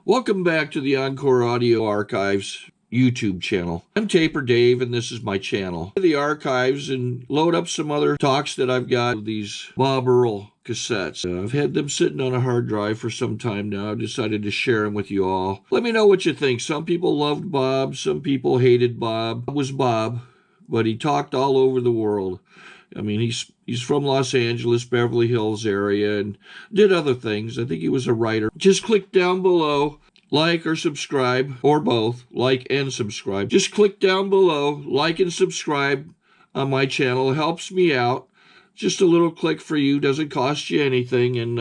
Welcome back to the Encore Audio Archives YouTube channel. I'm Taper Dave, and this is my channel. The archives and load up some other talks that I've got of these Bob Earll cassettes. I've had them sitting on a hard drive for some time now. I've decided to share them with you all. Let me know what you think. Some people loved Bob. Some people hated Bob. Bob was Bob, but he talked all over the world. I mean, he's from Los Angeles, Beverly Hills area, and did other things. I think he was a writer. Just click down below, like or subscribe, or both, like and subscribe. Just click down below, like and subscribe on my channel. It helps me out. Just a little click for you, doesn't cost you anything, and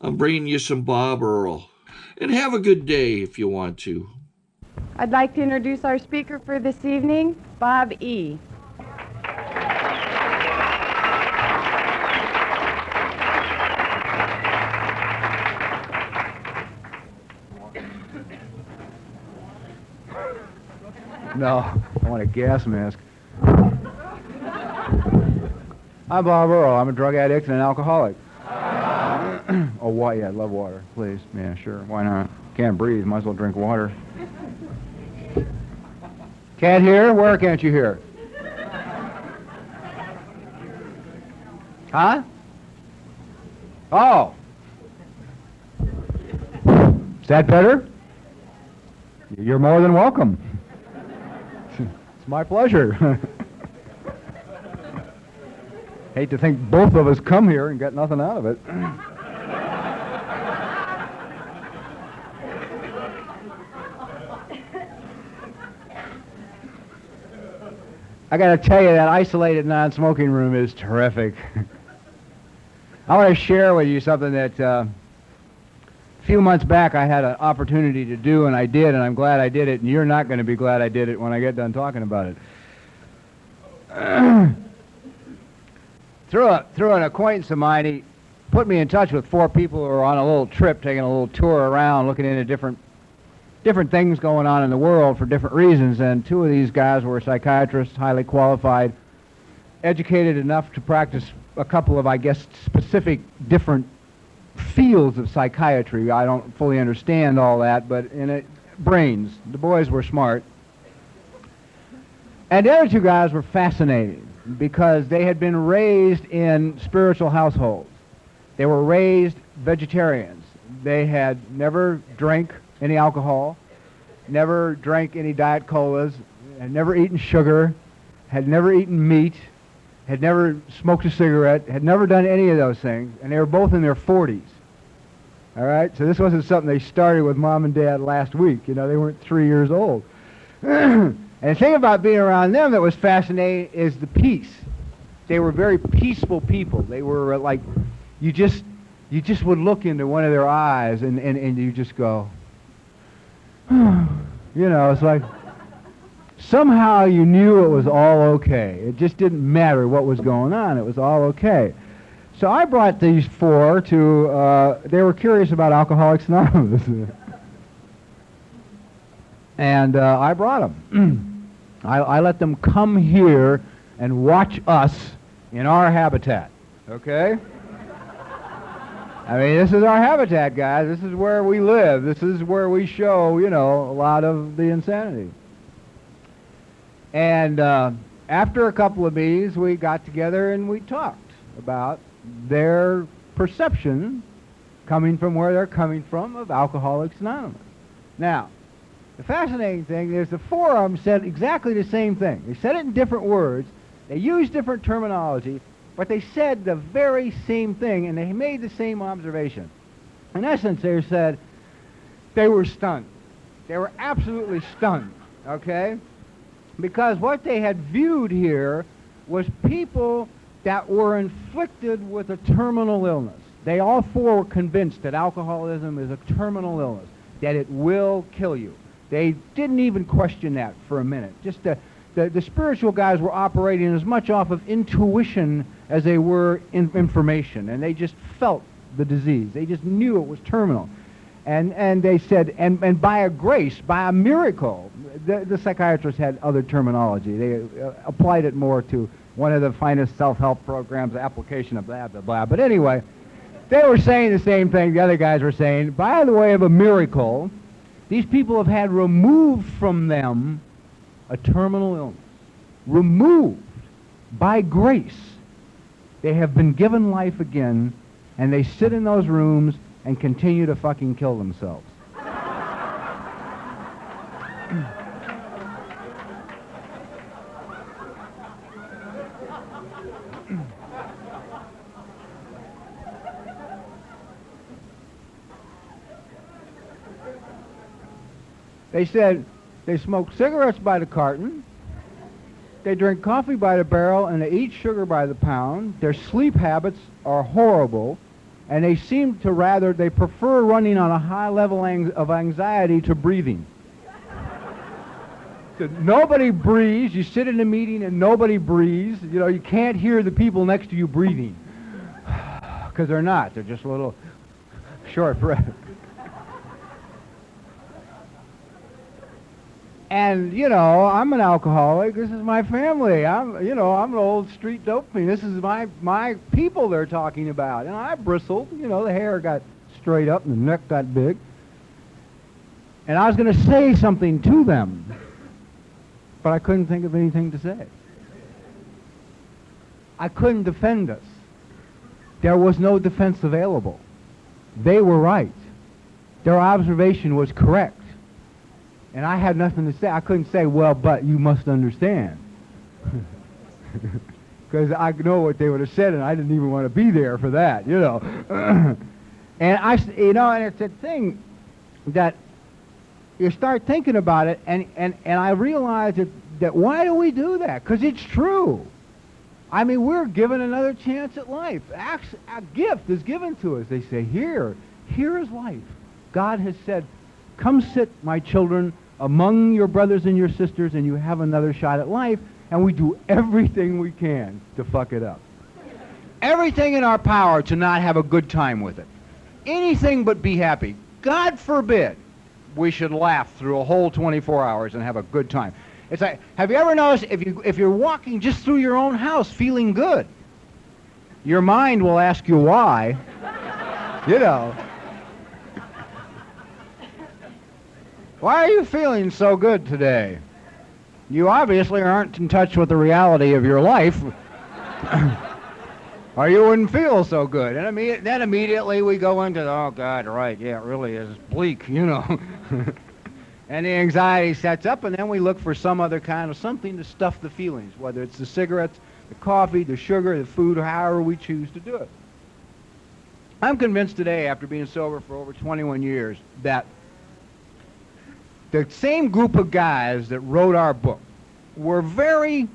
I'm bringing you some Bob Earll. And have a good day if you want to. I'd like to introduce our speaker for this evening, Bob E. No, I want a gas mask. I'm Bob Earll. I'm a drug addict and an alcoholic. Oh, what? Yeah, I love water. Please. Yeah, sure. Why not? Can't breathe. Might as well drink water. Can't hear? Where can't you hear? Huh? Oh. Is that better? You're more than welcome. It's my pleasure. Hate to think both of us come here and get nothing out of it. I got to tell you, that isolated non-smoking room is terrific. I want to share with you something that a few months back I had an opportunity to do, and I did, and I'm glad I did it, and you're not going to be glad I did it when I get done talking about it. Through an acquaintance of mine, he put me in touch with 4 people who were on a little trip, taking a little tour around, looking into different things going on in the world for different reasons, and 2 of these guys were psychiatrists, highly qualified, educated enough to practice a couple of, I guess, specific different fields of psychiatry. I don't fully understand all that, but brains. The boys were smart. And the other 2 guys were fascinating because they had been raised in spiritual households. They were raised vegetarians. They had never drank any alcohol, never drank any Diet Colas, had never eaten sugar, had never eaten meat, had never smoked a cigarette, had never done any of those things, and they were both in their 40s. All right? So this wasn't something they started with Mom and Dad last week. You know, they weren't 3 years old. And the thing about being around them that was fascinating is the peace. They were very peaceful people. They were like, you just would look into one of their eyes and you just go, you know, it's like somehow you knew it was all okay. It just didn't matter what was going on. It was all okay. So I brought these 4 to, they were curious about Alcoholics Anonymous. And I brought them. I let them come here and watch us in our habitat, okay? I mean, this is our habitat, guys. This is where we live. This is where we show, you know, a lot of the insanity. And after a couple of meetings, we got together and we talked about their perception coming from where they're coming from of Alcoholics Anonymous. Now, the fascinating thing is the 4 of them said exactly the same thing. They said it in different words. They used different terminology, but they said the very same thing, and they made the same observation. In essence, they said they were stunned. They were absolutely stunned, okay? Because what they had viewed here was people that were inflicted with a terminal illness. They all 4 were convinced that alcoholism is a terminal illness, that it will kill you. They didn't even question that for a minute. Just the spiritual guys were operating as much off of intuition as they were information, and they just felt the disease. They just knew it was terminal. And they said, and by a grace, by a miracle, the psychiatrists had other terminology. They applied it more to one of the finest self-help programs, application of blah, blah, blah. But anyway, they were saying the same thing the other guys were saying. By the way of a miracle, these people have had removed from them a terminal illness. Removed by grace. They have been given life again, and they sit in those rooms and continue to fucking kill themselves. They said they smoke cigarettes by the carton, they drink coffee by the barrel, and they eat sugar by the pound. Their sleep habits are horrible, and they seem to they prefer running on a high level of anxiety to breathing. So nobody breathes. You sit in a meeting and nobody breathes. You know, you can't hear the people next to you breathing. Because they're not. They're just a little short breath. And, you know, I'm an alcoholic. This is my family. I'm an old street dopey. This is my people they're talking about. And I bristled. You know, the hair got straight up and the neck got big. And I was going to say something to them, but I couldn't think of anything to say. I couldn't defend us. There was no defense available. They were right. Their observation was correct. And I had nothing to say. I couldn't say, well, but you must understand. Because I know what they would have said, and I didn't even want to be there for that, you know. And it's a thing that you start thinking about it, and I realize that why do we do that? Because it's true. I mean, we're given another chance at life. A gift is given to us. They say, here is life. God has said, come sit, my children, among your brothers and your sisters, and you have another shot at life, and we do everything we can to fuck it up. Everything in our power to not have a good time with it. Anything but be happy. God forbid we should laugh through a whole 24 hours and have a good time. It's like, have you ever noticed if you're walking just through your own house feeling good, your mind will ask you why, you know. Why are you feeling so good today? You obviously aren't in touch with the reality of your life, or you wouldn't feel so good. And then immediately we go into, oh, God, right, yeah, it really is bleak, you know. And the anxiety sets up, and then we look for some other kind of something to stuff the feelings, whether it's the cigarettes, the coffee, the sugar, the food, or however we choose to do it. I'm convinced today, after being sober for over 21 years, that the same group of guys that wrote our book were very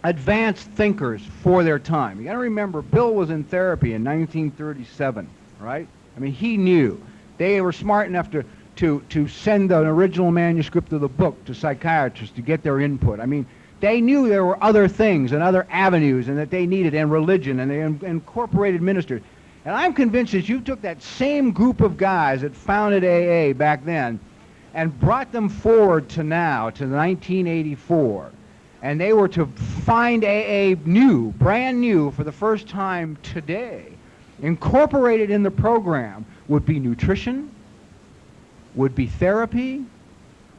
advanced thinkers for their time. You got to remember, Bill was in therapy in 1937, right? I mean, he knew. They were smart enough to send an original manuscript of the book to psychiatrists to get their input. I mean, they knew there were other things and other avenues and that they needed, and religion, and they incorporated ministers. And I'm convinced that you took that same group of guys that founded AA back then and brought them forward to now, to 1984, and they were to find AA new, brand new, for the first time today. Incorporated in the program would be nutrition, would be therapy,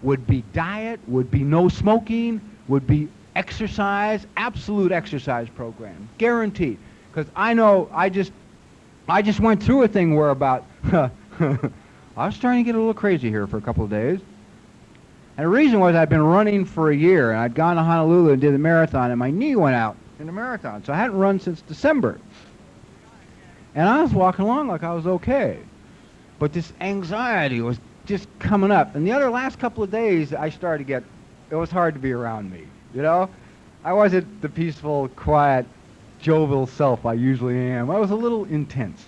would be diet, would be no smoking, would be exercise, absolute exercise program, guaranteed. Because I know, I just went through a thing where about, I was starting to get a little crazy here for a couple of days. And the reason was I'd been running for a year, and I'd gone to Honolulu and did the marathon, and my knee went out in the marathon. So I hadn't run since December. And I was walking along like I was okay. But this anxiety was just coming up. And the last couple of days, I started to get, it was hard to be around me, you know? I wasn't the peaceful, quiet, jovial self I usually am. I was a little intense.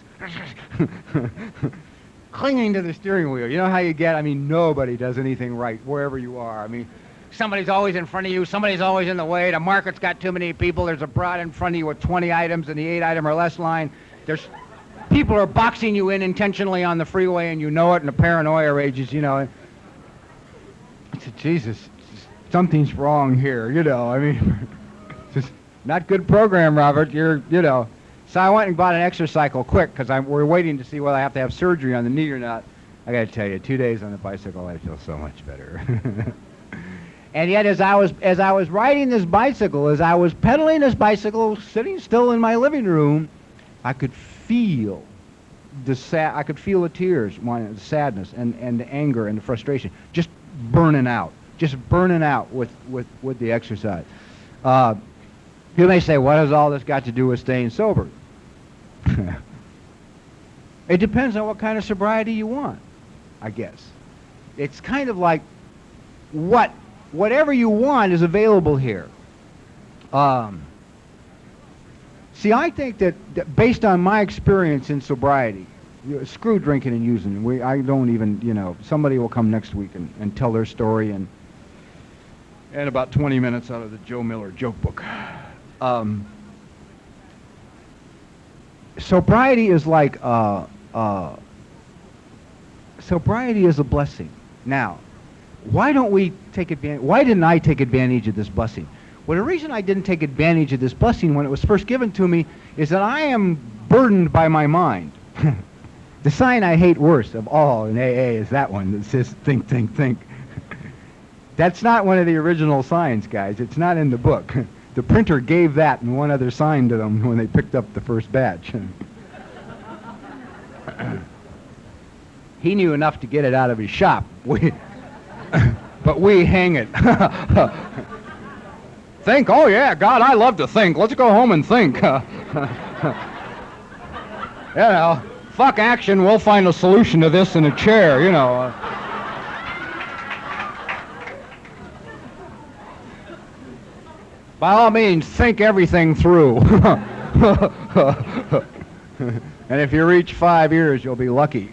Clinging to the steering wheel. You know how you get, I mean, nobody does anything right wherever you are. I mean, somebody's always in front of you, somebody's always in the way, the market's got too many people, there's a broad in front of you with 20 items in the 8-item or less line. There's people are boxing you in intentionally on the freeway, and you know it, and the paranoia rages, you know. And I said, Jesus, something's wrong here, you know. I mean, just not good program, Robert. You know. So I went and bought an exercycle quick because we're waiting to see whether I have to have surgery on the knee or not. I got to tell you, 2 days on the bicycle, I feel so much better. And yet, as I was riding this bicycle, as I was pedaling this bicycle, sitting still in my living room, I could feel the tears, the sadness, and the anger and the frustration, just burning out with the exercise. You may say, what has all this got to do with staying sober? It depends on what kind of sobriety you want, I guess. It's kind of like whatever you want is available here. See, I think that based on my experience in sobriety, screw drinking and using. I don't even, somebody will come next week and tell their story and about 20 minutes out of the Joe Miller joke book. Sobriety is like, sobriety is a blessing. Now, why don't we take advantage? Why didn't I take advantage of this blessing? Well, the reason I didn't take advantage of this blessing when it was first given to me is that I am burdened by my mind. The sign I hate worst of all in AA is that one that says think, think, think. That's not one of the original signs, guys. It's not in the book. The printer gave that and one other sign to them when they picked up the first batch. He knew enough to get it out of his shop. But we hang it. Think? Oh, yeah, God, I love to think. Let's go home and think. Fuck action. We'll find a solution to this in a chair, By all means, think everything through. And if you reach 5 years, you'll be lucky.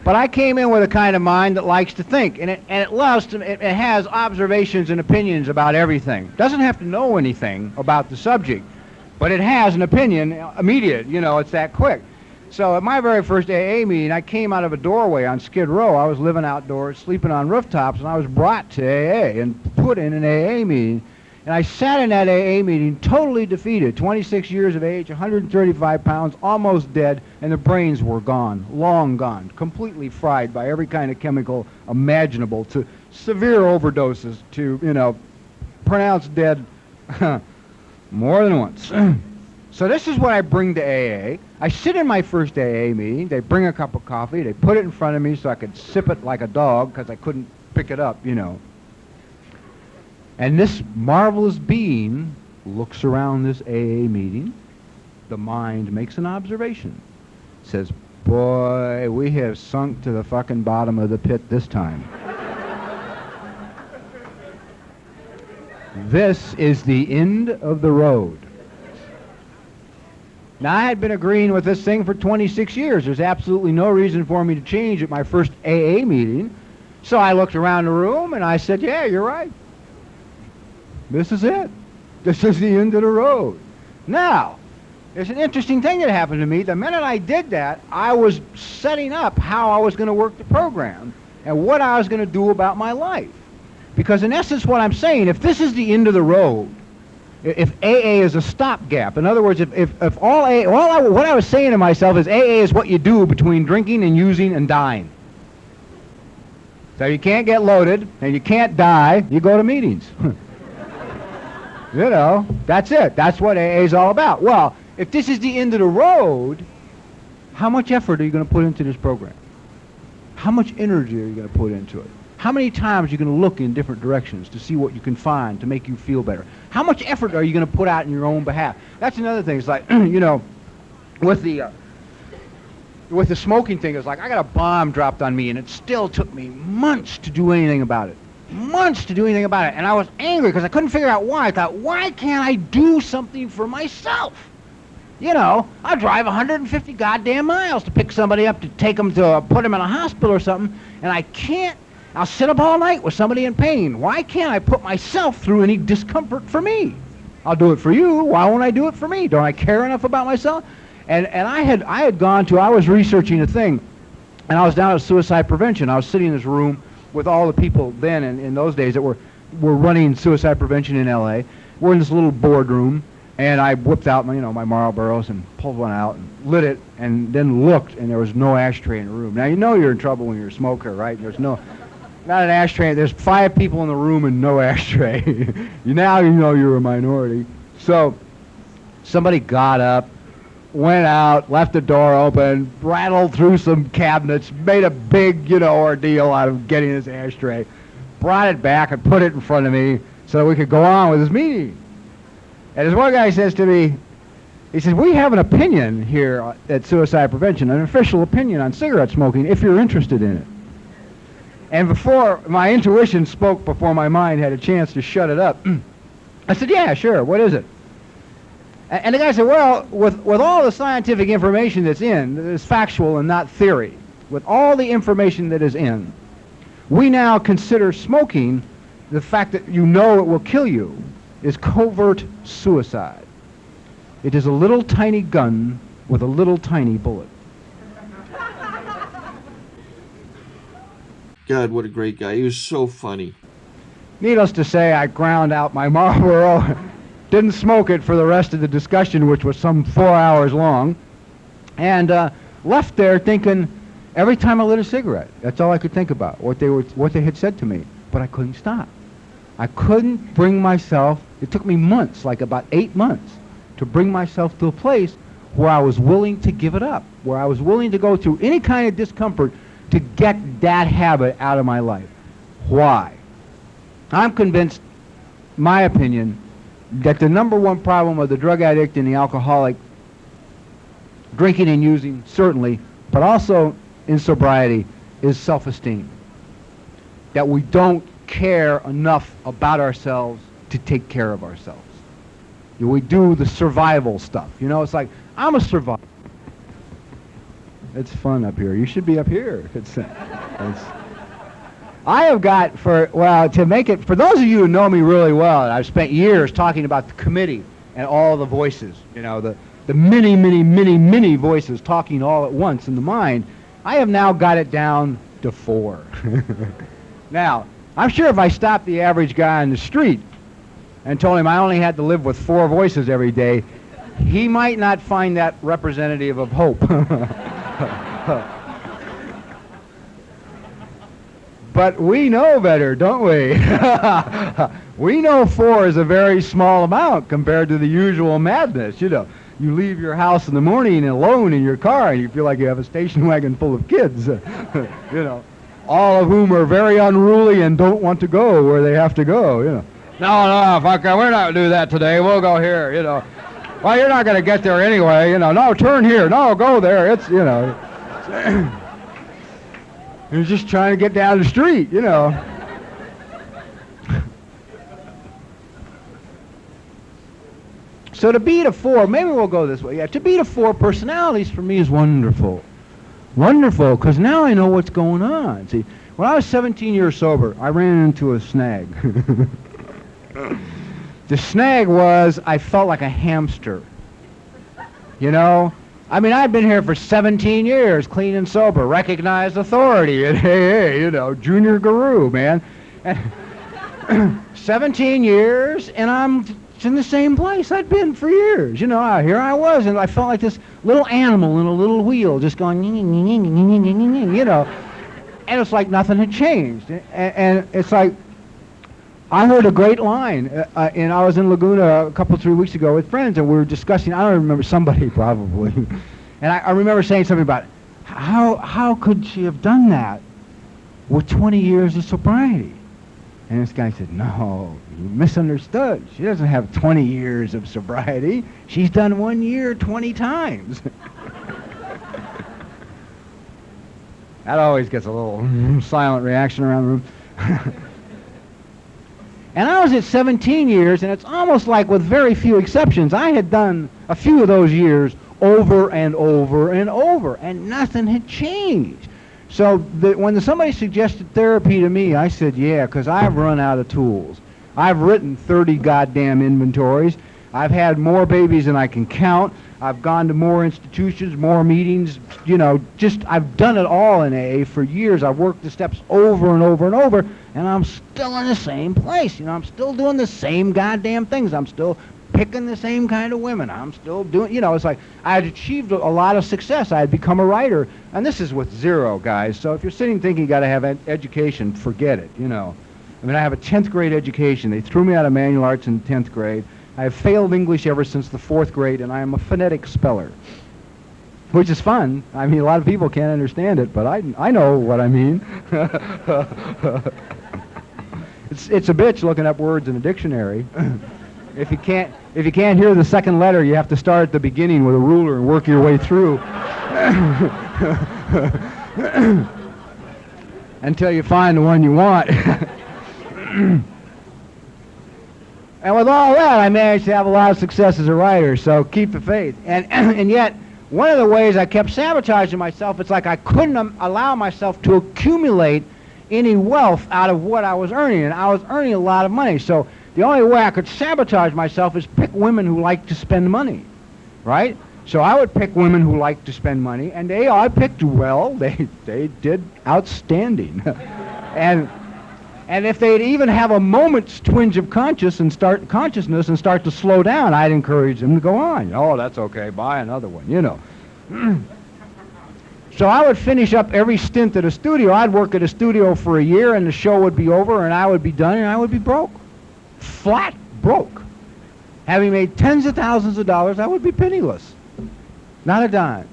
But I came in with a kind of mind that likes to think, and it loves to. It has observations and opinions about everything. It doesn't have to know anything about the subject, but it has an opinion immediate. It's that quick. So at my very first AA meeting, I came out of a doorway on Skid Row. I was living outdoors, sleeping on rooftops, and I was brought to AA and put in an AA meeting. And I sat in that AA meeting totally defeated, 26 years of age, 135 pounds, almost dead, and the brains were gone, long gone, completely fried by every kind of chemical imaginable, to severe overdoses, to, pronounced dead more than once. So this is what I bring to AA. I sit in my first AA meeting. They bring a cup of coffee. They put it in front of me so I could sip it like a dog because I couldn't pick it up, And this marvelous being looks around this AA meeting. The mind makes an observation. Says, boy, we have sunk to the fucking bottom of the pit this time. This is the end of the road. Now, I had been agreeing with this thing for 26 years. There's absolutely no reason for me to change at my first AA meeting. So I looked around the room and I said, yeah, you're right. This is it. This is the end of the road. Now, there's an interesting thing that happened to me. The minute I did that, I was setting up how I was going to work the program and what I was going to do about my life. Because in essence, what I'm saying, if this is the end of the road, if AA is a stopgap, in other words, if all AA, what I was saying to myself is AA is what you do between drinking and using and dying. So you can't get loaded and you can't die, you go to meetings. That's it. That's what AA is all about. Well, if this is the end of the road, how much effort are you going to put into this program? How much energy are you going to put into it? How many times are you going to look in different directions to see what you can find to make you feel better? How much effort are you going to put out in your own behalf? That's another thing. It's like, with the smoking thing, it's like I got a bomb dropped on me, and it still took me months to do anything about it. Months to do anything about it. And I was angry because I couldn't figure out why. I thought, why can't I do something for myself? I drive 150 goddamn miles to pick somebody up, to take them to put them in a hospital or something, and I can't. I'll sit up all night with somebody in pain. Why can't I put myself through any discomfort for me? I'll do it for you. Why won't I do it for me? Don't I care enough about myself? And I was researching a thing, and I was down at suicide prevention. I was sitting in this room with all the people then in those days that were running suicide prevention in LA. We're in this little boardroom, And I whipped out my, my Marlboros and pulled one out and lit it and then looked, and there was no ashtray in the room. Now, you know you're in trouble when you're a smoker, right? There's not an ashtray. There's 5 people in the room and no ashtray. Now you know you're a minority. So somebody got up, went out, left the door open, rattled through some cabinets, made a big, ordeal out of getting this ashtray, brought it back and put it in front of me so that we could go on with this meeting. And this one guy says to me, he says, we have an opinion here at Suicide Prevention, an official opinion on cigarette smoking, if you're interested in it. And before my intuition spoke, before my mind had a chance to shut it up, I said, yeah, sure, what is it? And the guy said, well, with all the scientific information that's factual and not theory, with all the information that is in, we now consider smoking, the fact that you know it will kill you, is covert suicide. It is a little tiny gun with a little tiny bullet. God, what a great guy. He was so funny. Needless to say, I ground out my Marlboro, didn't smoke it for the rest of the discussion, which was some 4 hours long, and left there thinking, every time I lit a cigarette, that's all I could think about, what they had said to me. But I couldn't stop. I couldn't bring myself, it took me months, like about 8 months, to bring myself to a place where I was willing to give it up, where I was willing to go through any kind of discomfort to get that habit out of my life. Why? I'm convinced, my opinion, that the #1 problem of the drug addict and the alcoholic, drinking and using certainly, but also in sobriety, is self-esteem. That we don't care enough about ourselves to take care of ourselves. We do the survival stuff. It's like, I'm a survivor. It's fun up here. You should be up here. I have got, to make it, for those of you who know me really well, I've spent years talking about the committee and all the voices, the many, many, many, many voices talking all at once in the mind. I have now got it down to 4. Now, I'm sure if I stopped the average guy on the street and told him I only had to live with 4 voices every day, he might not find that representative of hope. But we know better, don't we? We know 4 is a very small amount compared to the usual madness, You leave your house in the morning alone in your car and you feel like you have a station wagon full of kids, all of whom are very unruly and don't want to go where they have to go, No, we're not going to do that today. We'll go here, Well, you're not going to get there anyway, No, turn here. No, go there. It's, You're just trying to get down the street, So to be to 4, maybe we'll go this way. Yeah, to be to 4 personalities for me is wonderful. Wonderful, because now I know what's going on. See, when I was 17 years sober, I ran into a snag. The snag was I felt like a hamster. I'd been here for 17 years, clean and sober, recognized authority, and hey, junior guru, man. 17 years, and I'm in the same place I'd been for years. Here I was, and I felt like this little animal in a little wheel, just going, and it's like nothing had changed. And it's like, I heard a great line, and I was in Laguna a couple, 3 weeks ago with friends, and we were discussing, I don't remember, somebody probably, and I remember saying something about, how could she have done that with 20 years of sobriety? And this guy said, no, you misunderstood. She doesn't have 20 years of sobriety. She's done 1 year 20 times. That always gets a little silent reaction around the room. And I was at 17 years, and it's almost like with very few exceptions, I had done a few of those years over and over and over, and nothing had changed. So when somebody suggested therapy to me, I said, yeah, because I've run out of tools. I've written 30 goddamn inventories. I've had more babies than I can count. I've gone to more institutions, more meetings, I've done it all in AA for years. I've worked the steps over and over and over, and I'm still in the same place. I'm still doing the same goddamn things. I'm still picking the same kind of women. I'm still doing, you know, it's like I had achieved a lot of success. I had become a writer. And this is with zero, guys. So if you're sitting thinking you got to have education, forget it, you know. I mean, I have a 10th grade education. They threw me out of manual arts in 10th grade. I have failed English ever since the 4th grade, and I am a phonetic speller, which is fun. I mean, a lot of people can't understand it, but I know what I mean. It's a bitch looking up words in a dictionary. If you can't hear the second letter, you have to start at the beginning with a ruler and work your way through until you find the one you want. And with all that, I managed to have a lot of success as a writer, so keep the faith. And yet, one of the ways I kept sabotaging myself, it's like I couldn't allow myself to accumulate any wealth out of what I was earning, and I was earning a lot of money. So the only way I could sabotage myself is pick women who like to spend money, right? So I would pick women who like to spend money, and I picked well. They did outstanding. And if they'd even have a moment's twinge of consciousness and start to slow down, I'd encourage them to go on. Oh, that's okay. Buy another one, you know. So I would finish up every stint at a studio. I'd work at a studio for a year, and the show would be over, and I would be done, and I would be broke. Flat broke. Having made tens of thousands of dollars, I would be penniless. Not a dime.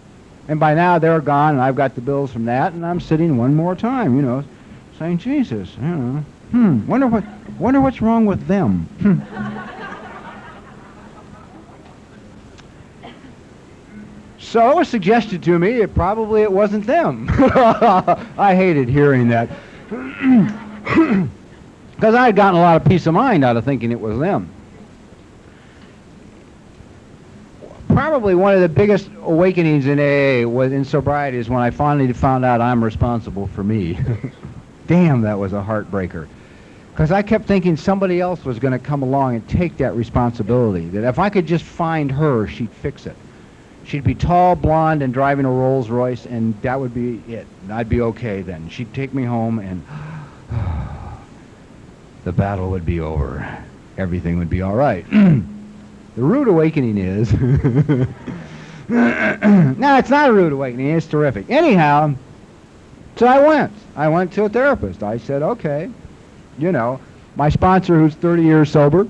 And by now, they're gone, and I've got the bills from that, and I'm sitting one more time, you know, saying, Jesus, you know, wonder what's wrong with them. So it was suggested to me that probably it wasn't them. I hated hearing that. Because I had gotten a lot of peace of mind out of thinking it was them. Probably one of the biggest awakenings in AA was in sobriety is when I finally found out I'm responsible for me. Damn, that was a heartbreaker. Because I kept thinking somebody else was going to come along and take that responsibility. That if I could just find her, she'd fix it. She'd be tall, blonde, and driving a Rolls Royce, and that would be it. I'd be okay then. She'd take me home, and the battle would be over. Everything would be all right. The rude awakening is... No, it's not a rude awakening. It's terrific. Anyhow, so I went to a therapist. I said, okay, you know, my sponsor who's 30 years sober,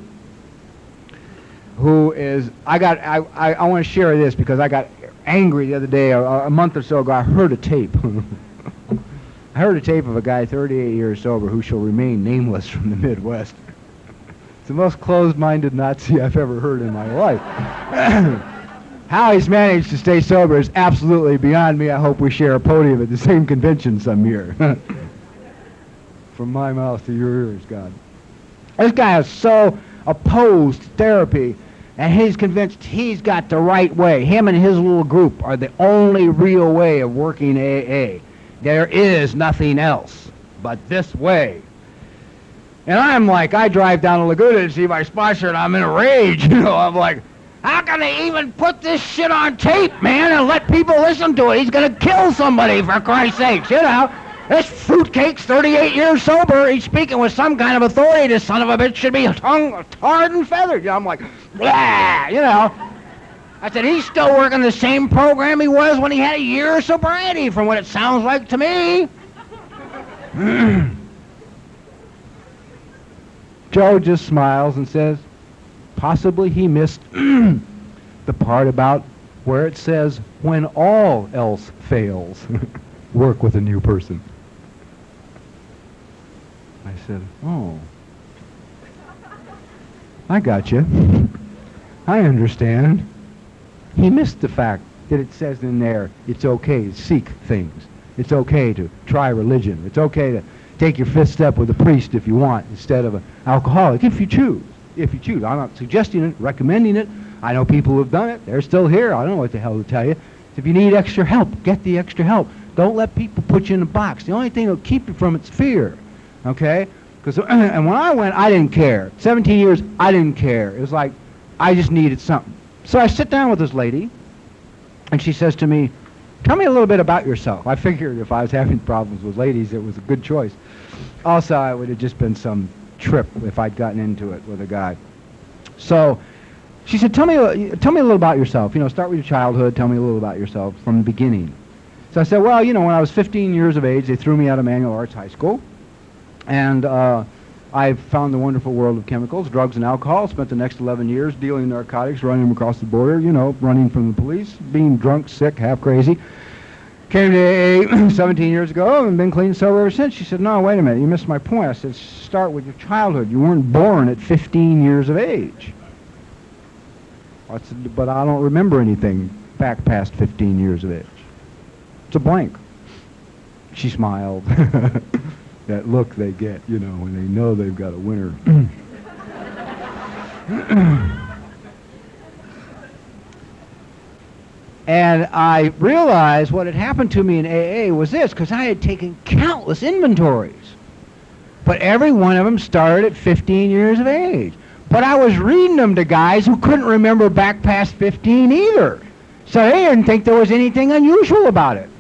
who is, I want to share this because I got angry the other day, a month or so ago. I heard a tape. I heard a tape of a guy 38 years sober who shall remain nameless from the Midwest. It's the most closed-minded Nazi I've ever heard in my life. How he's managed to stay sober is absolutely beyond me. I hope we share a podium at the same convention some year. From my mouth to your ears, God. This guy is so opposed to therapy, and he's convinced he's got the right way. Him and his little group are the only real way of working AA. There is nothing else but this way. And I'm like, I drive down to Laguna to see my sponsor, and I'm in a rage. You know, I'm like, how can they even put this shit on tape, man, and let people listen to it? He's going to kill somebody, for Christ's sakes, you know. This fruitcake's 38 years sober. He's speaking with some kind of authority. This son of a bitch should be tarred and feathered. You know, I'm like, blah, you know. I said, he's still working the same program he was when he had a year of sobriety, from what it sounds like to me. Joe just smiles and says, possibly he missed the part about where it says, when all else fails, work with a new person. I said, oh, I got you. I understand. He missed the fact that it says in there, it's okay to seek things. It's okay to try religion. It's okay to take your fifth step with a priest if you want, instead of an alcoholic, if you choose. If you choose. I'm not suggesting it, recommending it. I know people who have done it. They're still here. I don't know what the hell to tell you. If you need extra help, get the extra help. Don't let people put you in a box. The only thing that'll keep you from it's fear. Okay? Because and when I went, I didn't care. 17 years, I didn't care. It was like, I just needed something. So I sit down with this lady, and she says to me, tell me a little bit about yourself. I figured if I was having problems with ladies, it was a good choice. Also, it would have just been some trip if I'd gotten into it with a guy. So She said, tell me a little about yourself. You know, start with your childhood. Tell me a little about yourself from the beginning. So I said, well, you know, when I was 15 years of age, they threw me out of Manual Arts High School. And I found the wonderful world of chemicals, drugs, and alcohol. Spent the next 11 years dealing in narcotics, running them across the border, you know, running from the police, being drunk, sick, half crazy. Came to AA 17 years ago and been clean and sober ever since. She said, no, wait a minute, you missed my point. I said, start with your childhood. You weren't born at 15 years of age. I said, but I don't remember anything back past 15 years of age. It's a blank. She smiled. That look they get, you know, when they know they've got a winner. And I realized what had happened to me in AA was this, because I had taken countless inventories. But every one of them started at 15 years of age. But I was reading them to guys who couldn't remember back past 15 either. So they didn't think there was anything unusual about it.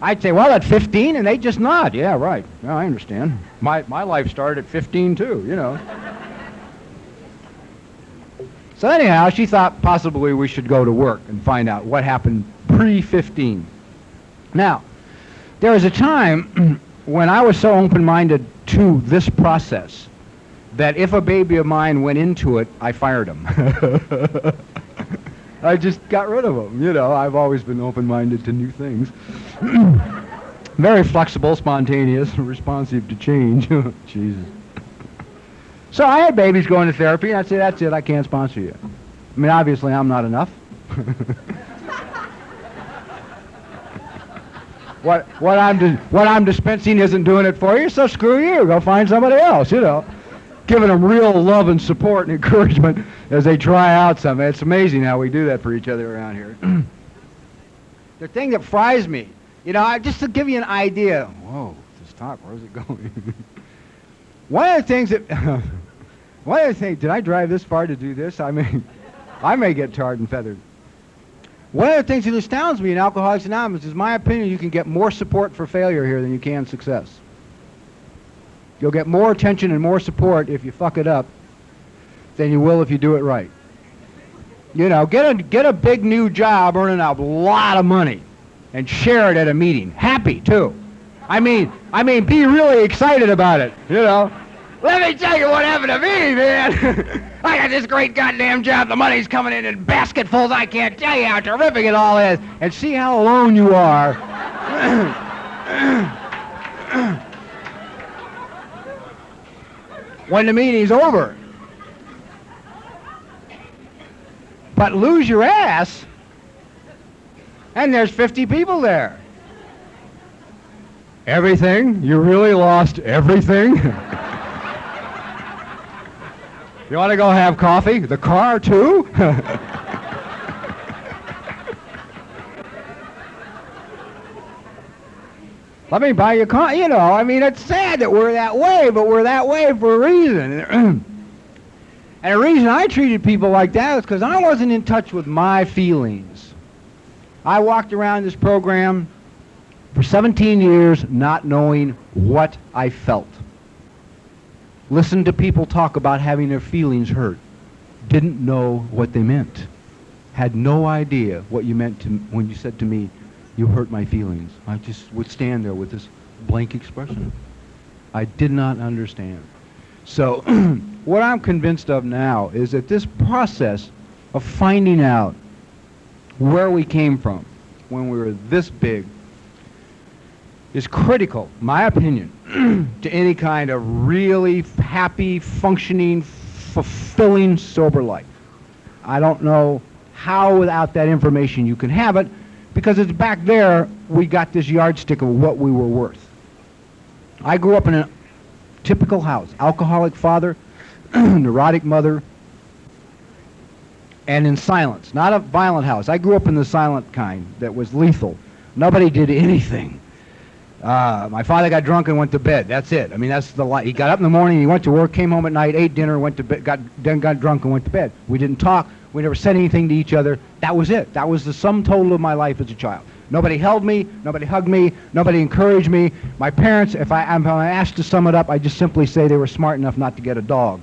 I'd say, well, at 15, and they'd just nod. Yeah, right. Yeah, I understand. My life started at 15 too, you know. So anyhow, she thought possibly we should go to work and find out what happened pre-15. Now, there was a time when I was so open-minded to this process that if a baby of mine went into it, I fired him. I just got rid of them. You know, I've always been open-minded to new things. Very flexible, spontaneous, responsive to change. Jesus. So I had babies going to therapy, and I'd say, that's it, I can't sponsor you. I mean, obviously, I'm not enough. What I'm dispensing isn't doing it for you, so screw you. Go find somebody else, you know. Giving them real love and support and encouragement as they try out something. It's amazing how we do that for each other around here. The thing that fries me, you know, just to give you an idea. Whoa, this talk, where's it going? One of the things, did I drive this far to do this? I may get tarred and feathered. One of the things that astounds me in Alcoholics Anonymous is my opinion you can get more support for failure here than you can success. You'll get more attention and more support if you fuck it up than you will if you do it right. You know, get a big new job earning a lot of money and share it at a meeting. Happy, too. I mean, be really excited about it, you know. Let me tell you what happened to me, man. I got this great goddamn job. The money's coming in basketfuls. I can't tell you how terrific it all is. And see how alone you are. When the meeting's over. But lose your ass, and there's 50 people there. Everything? You really lost everything? You want to go have coffee? The car, too? Let me buy you a car. You know, I mean, it's sad that we're that way, but we're that way for a reason. And the reason I treated people like that is because I wasn't in touch with my feelings. I walked around this program for 17 years not knowing what I felt. Listened to people talk about having their feelings hurt. Didn't know what they meant. Had no idea what you meant when you said to me, you hurt my feelings. I just would stand there with this blank expression. I did not understand. So what I'm convinced of now is that this process of finding out where we came from when we were this big is critical, my opinion, to any kind of really happy, functioning, fulfilling, sober life. I don't know how without that information you can have it, because it's back there we got this yardstick of what we were worth. I grew up in a typical house, alcoholic father, neurotic mother, and in silence, not a violent house. I grew up in the silent kind that was lethal. Nobody did anything. My father got drunk and went to bed. That's it. I mean, that's the life. He got up in the morning, he went to work, came home at night, ate dinner, went to bed, then got drunk and went to bed. We didn't talk. We never said anything to each other. That was it. That was the sum total of my life as a child. Nobody held me. Nobody hugged me. Nobody encouraged me. My parents, if I'm asked to sum it up, I just simply say they were smart enough not to get a dog.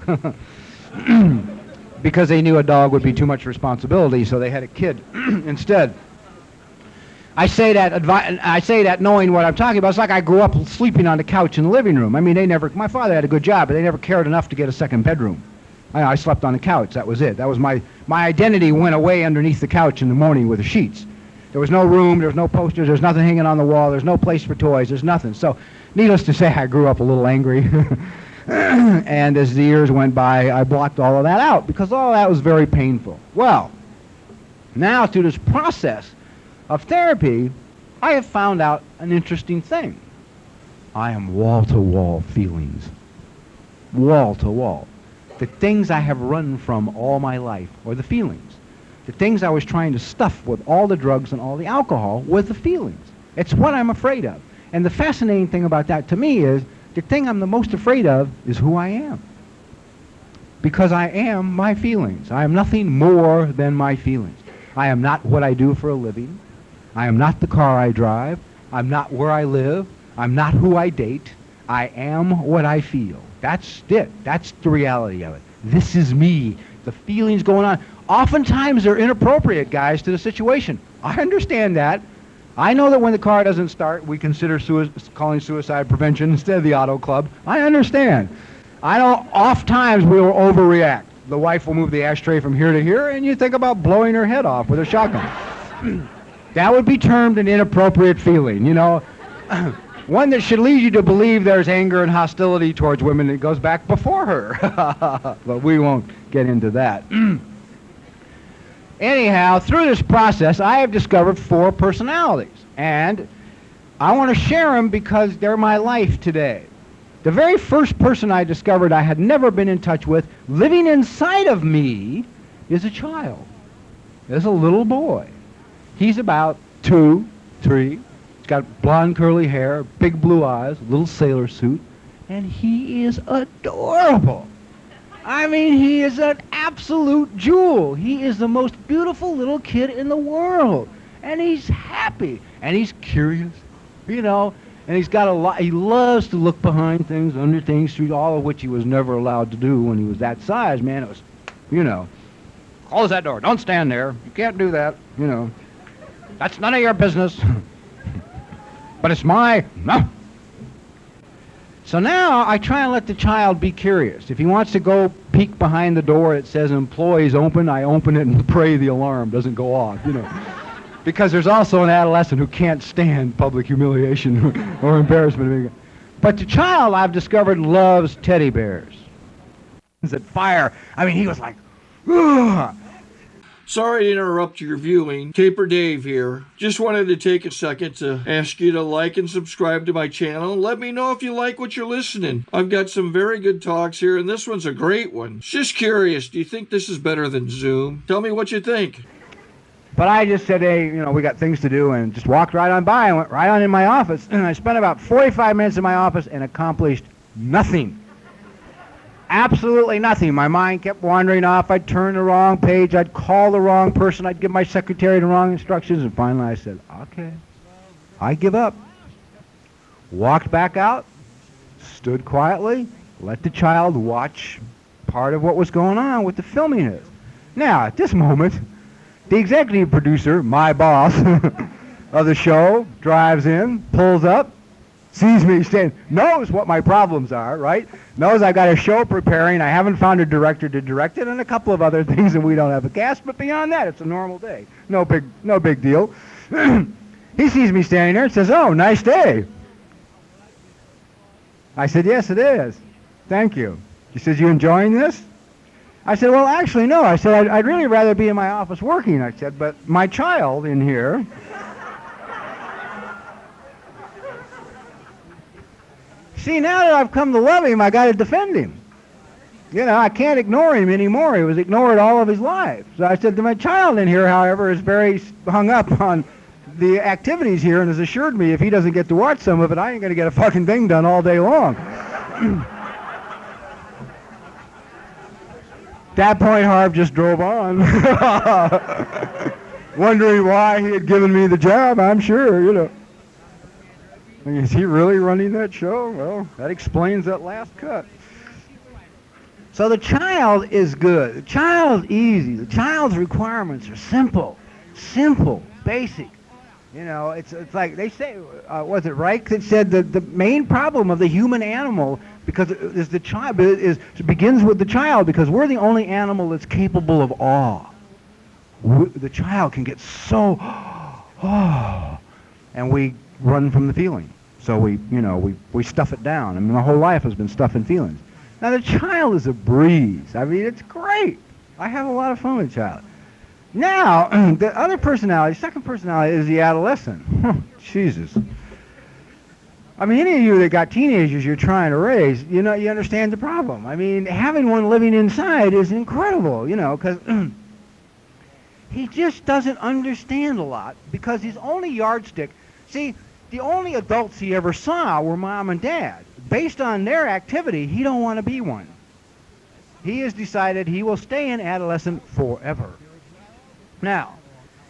because they knew a dog would be too much responsibility, so they had a kid instead. I say that knowing what I'm talking about. It's like I grew up sleeping on the couch in the living room. I mean, my father had a good job, but they never cared enough to get a second bedroom. I slept on the couch. That was it. That was my identity went away underneath the couch in the morning with the sheets. There was no room. There was no posters. There's nothing hanging on the wall. There's no place for toys. There's nothing. So, needless to say, I grew up a little angry. And as the years went by, I blocked all of that out because all of that was very painful. Well, now through this process of therapy, I have found out an interesting thing. I am wall-to-wall feelings. Wall-to-wall. The things I have run from all my life were the feelings. The things I was trying to stuff with all the drugs and all the alcohol were the feelings. It's what I'm afraid of. And the fascinating thing about that to me is the thing I'm the most afraid of is who I am. Because I am my feelings. I am nothing more than my feelings. I am not what I do for a living. I am not the car I drive. I'm not where I live. I'm not who I date. I am what I feel. That's it. That's the reality of it. This is me. The feelings going on. Oftentimes they're inappropriate, guys, to the situation. I understand that. I know that when the car doesn't start, we consider calling suicide prevention instead of the auto club. I understand. I know oft times we will overreact. The wife will move the ashtray from here to here, and you think about blowing her head off with a shotgun. That would be termed an inappropriate feeling, you know. One that should lead you to believe there's anger and hostility towards women that goes back before her. But we won't get into that. Anyhow, through this process, I have discovered 4 personalities. And I want to share them because they're my life today. The very first person I discovered I had never been in touch with, living inside of me, is a child. Is a little boy. He's about 2, 3. He's got blonde curly hair, big blue eyes, little sailor suit, and he is adorable. I mean, he is an absolute jewel. He is the most beautiful little kid in the world. And he's happy, and he's curious, you know, and he's got a lot. He loves to look behind things, under things, through all of which he was never allowed to do when he was that size, man. It was, you know, close that door. Don't stand there. You can't do that, you know. That's none of your business. But it's my... No. So now I try and let the child be curious. If he wants to go peek behind the door, it says employees open, I open it and pray the alarm doesn't go off, you know. Because there's also an adolescent who can't stand public humiliation or embarrassment. But the child, I've discovered, loves teddy bears. That fire, I mean, he was like, ugh. Sorry to interrupt your viewing. Taper Dave here. Just wanted to take a second to ask you to like and subscribe to my channel. Let me know if you like what you're listening. I've got some very good talks here, and this one's a great one. Just curious, do you think this is better than Zoom? Tell me what you think. But I just said, hey, you know, we got things to do, and just walked right on by. I went right on in my office, and I spent about 45 minutes in my office and accomplished nothing. Absolutely nothing. My mind kept wandering off. I'd turn the wrong page. I'd call the wrong person. I'd give my secretary the wrong instructions. And finally I said, okay, I give up. Walked back out, stood quietly, let the child watch part of what was going on with the filming is. Now, at this moment, the executive producer, my boss of the show, drives in, pulls up, sees me standing, knows what my problems are, right? Knows I've got a show preparing, I haven't found a director to direct it, and a couple of other things, and we don't have a cast, but beyond that, it's a normal day. No big deal. He sees me standing there and says, oh, nice day. I said, yes, it is. Thank you. He says, you enjoying this? I said, well, actually, no. I said, I'd really rather be in my office working, I said, but my child in here... See, now that I've come to love him, I got to defend him. You know, I can't ignore him anymore. He was ignored all of his life. So I said, my child in here, however, is very hung up on the activities here and has assured me if he doesn't get to watch some of it, I ain't going to get a fucking thing done all day long. That point, Harv just drove on. Wondering why he had given me the job, I'm sure, you know. Is he really running that show? Well, that explains that last cut. So the child is good. The child's easy. The child's requirements are simple, basic. You know, it's like they say, was it Reich that said that the main problem of the human animal, because it is the child, it begins with the child, because we're the only animal that's capable of awe. The child can get so, oh, and we run from the feeling. So we stuff it down. I mean, my whole life has been stuffing feelings. Now the child is a breeze. I mean, it's great. I have a lot of fun with the child. Now, the other personality, second personality, is the adolescent. Jesus. I mean, any of you that got teenagers you're trying to raise, you know, you understand the problem. I mean, having one living inside is incredible, you know, because he just doesn't understand a lot, because his only yardstick, see, the only adults he ever saw were mom and dad. Based on their activity, he don't want to be one. He has decided he will stay an adolescent forever. Now,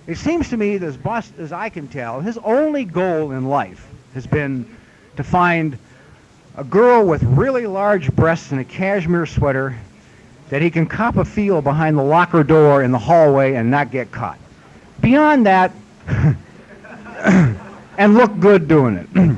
it seems to me that as best as I can tell, his only goal in life has been to find a girl with really large breasts and a cashmere sweater that he can cop a feel behind the locker door in the hallway and not get caught. Beyond that, and look good doing it.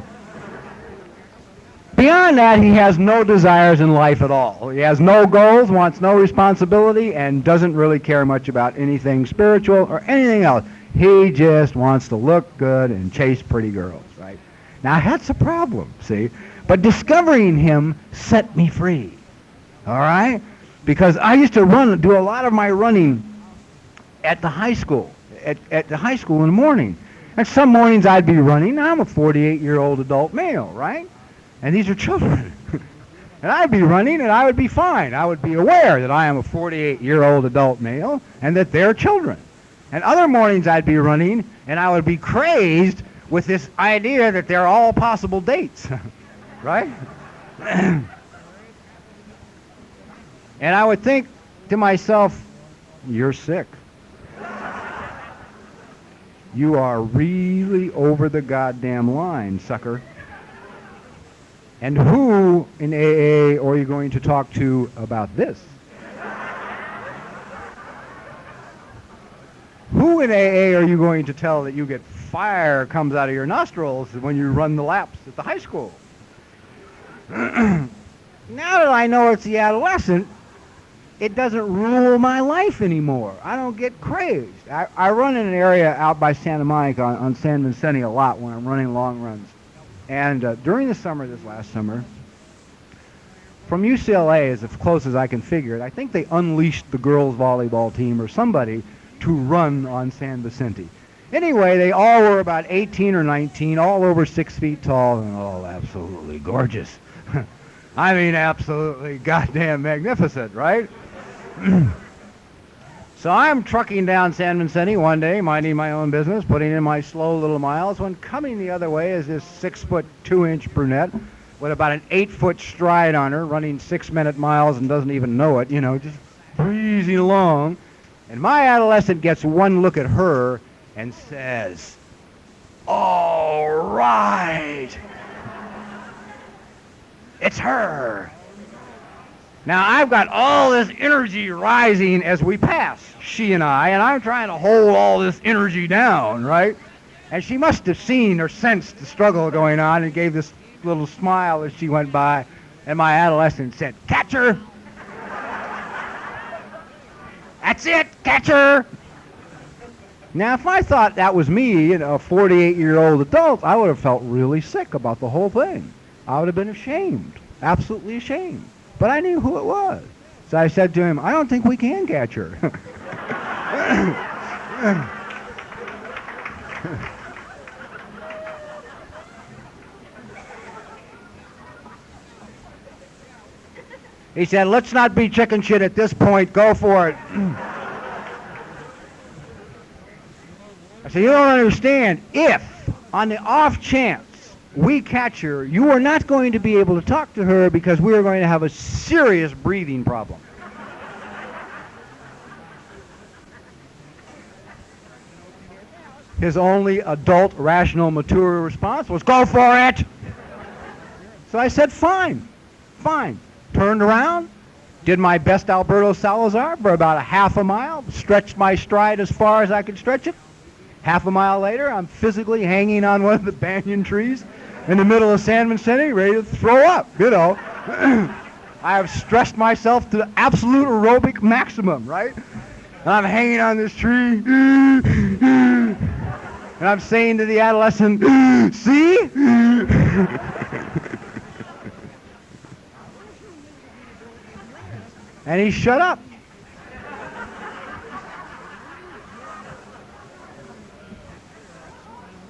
Beyond that, he has no desires in life at all. He has no goals, wants no responsibility, and doesn't really care much about anything spiritual or anything else. He just wants to look good and chase pretty girls, right? Now, that's a problem, see? But discovering him set me free, all right? Because I used to do a lot of my running at the high school, at the high school in the morning. And some mornings I'd be running. Now, I'm a 48-year-old adult male, right? And these are children. And I'd be running and I would be fine. I would be aware that I am a 48-year-old adult male and that they're children. And other mornings I'd be running and I would be crazed with this idea that they're all possible dates, right? And I would think to myself, you're sick. You are really over the goddamn line, sucker. And who in AA are you going to talk to about this? Who in AA are you going to tell that you get fire comes out of your nostrils when you run the laps at the high school? Now that I know it's the adolescent, it doesn't rule my life anymore. I don't get crazed. I run in an area out by Santa Monica on San Vicente a lot when I'm running long runs. And during the summer, this last summer, from UCLA, as close as I can figure it, I think they unleashed the girls' volleyball team or somebody to run on San Vicente. Anyway, they all were about 18 or 19, all over 6 feet tall, and all absolutely gorgeous. I mean, absolutely goddamn magnificent, right? So I'm trucking down San Vicente one day, minding my own business, putting in my slow little miles, when coming the other way is this 6'2" brunette with about an 8-foot stride on her, running 6-minute miles and doesn't even know it, you know, just breezing along. And my adolescent gets one look at her and says, "All right, it's her." Now, I've got all this energy rising as we pass, she and I'm trying to hold all this energy down, right? And she must have seen or sensed the struggle going on and gave this little smile as she went by, and my adolescent said, "Catch her!" "That's it, catch her!" Now, if I thought that was me, you know, a 48-year-old adult, I would have felt really sick about the whole thing. I would have been ashamed, absolutely ashamed. But I knew who it was. So I said to him, "I don't think we can catch her." He said, "Let's not be chicken shit at this point. Go for it." I said, "You don't understand. If, on the off chance we catch her, you are not going to be able to talk to her because we are going to have a serious breathing problem." His only adult, rational, mature response was, "Go for it!" So I said, fine. Turned around, Did my best Alberto Salazar for about a half a mile, stretched my stride as far as I could stretch it. Half a mile later, I'm physically hanging on one of the banyan trees in the middle of San Vicente, ready to throw up, you know. I have stressed myself to the absolute aerobic maximum, right? And I'm hanging on this tree, and I'm saying to the adolescent, see? And he shut up.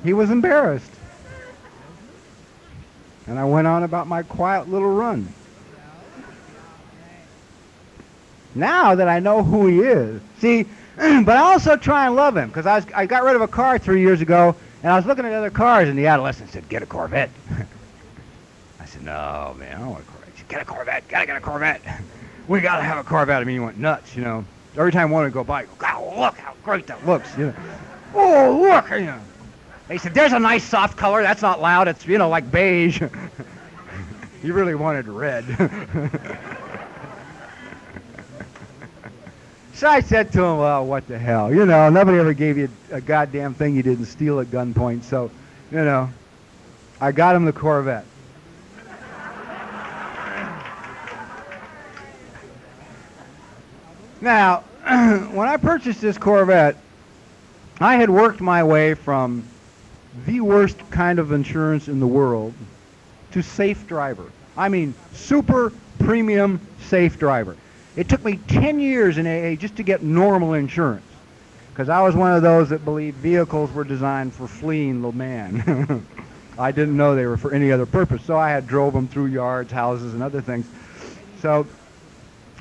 He was embarrassed. And I went on about my quiet little run. Now that I know who he is, see, but I also try and love him, because I got rid of a car 3 years ago, and I was looking at other cars, and the adolescent said, get a Corvette. I said, no, man, I don't want a Corvette. He said, get a Corvette, gotta get a Corvette. We gotta have a Corvette. I mean, he went nuts, you know. Every time one would go by, God, look how great that looks, you know. Oh, look, you know. He said, there's a nice soft color. That's not loud. It's, you know, like beige. He really wanted red. So I said to him, well, what the hell? You know, nobody ever gave you a goddamn thing you didn't steal at gunpoint. So, you know, I got him the Corvette. Now, when I purchased this Corvette, I had worked my way from the worst kind of insurance in the world to safe driver. I mean, super premium safe driver. It took me 10 years in AA just to get normal insurance, because I was one of those that believed vehicles were designed for fleeing the man. I didn't know they were for any other purpose, so I had drove them through yards, houses, and other things. So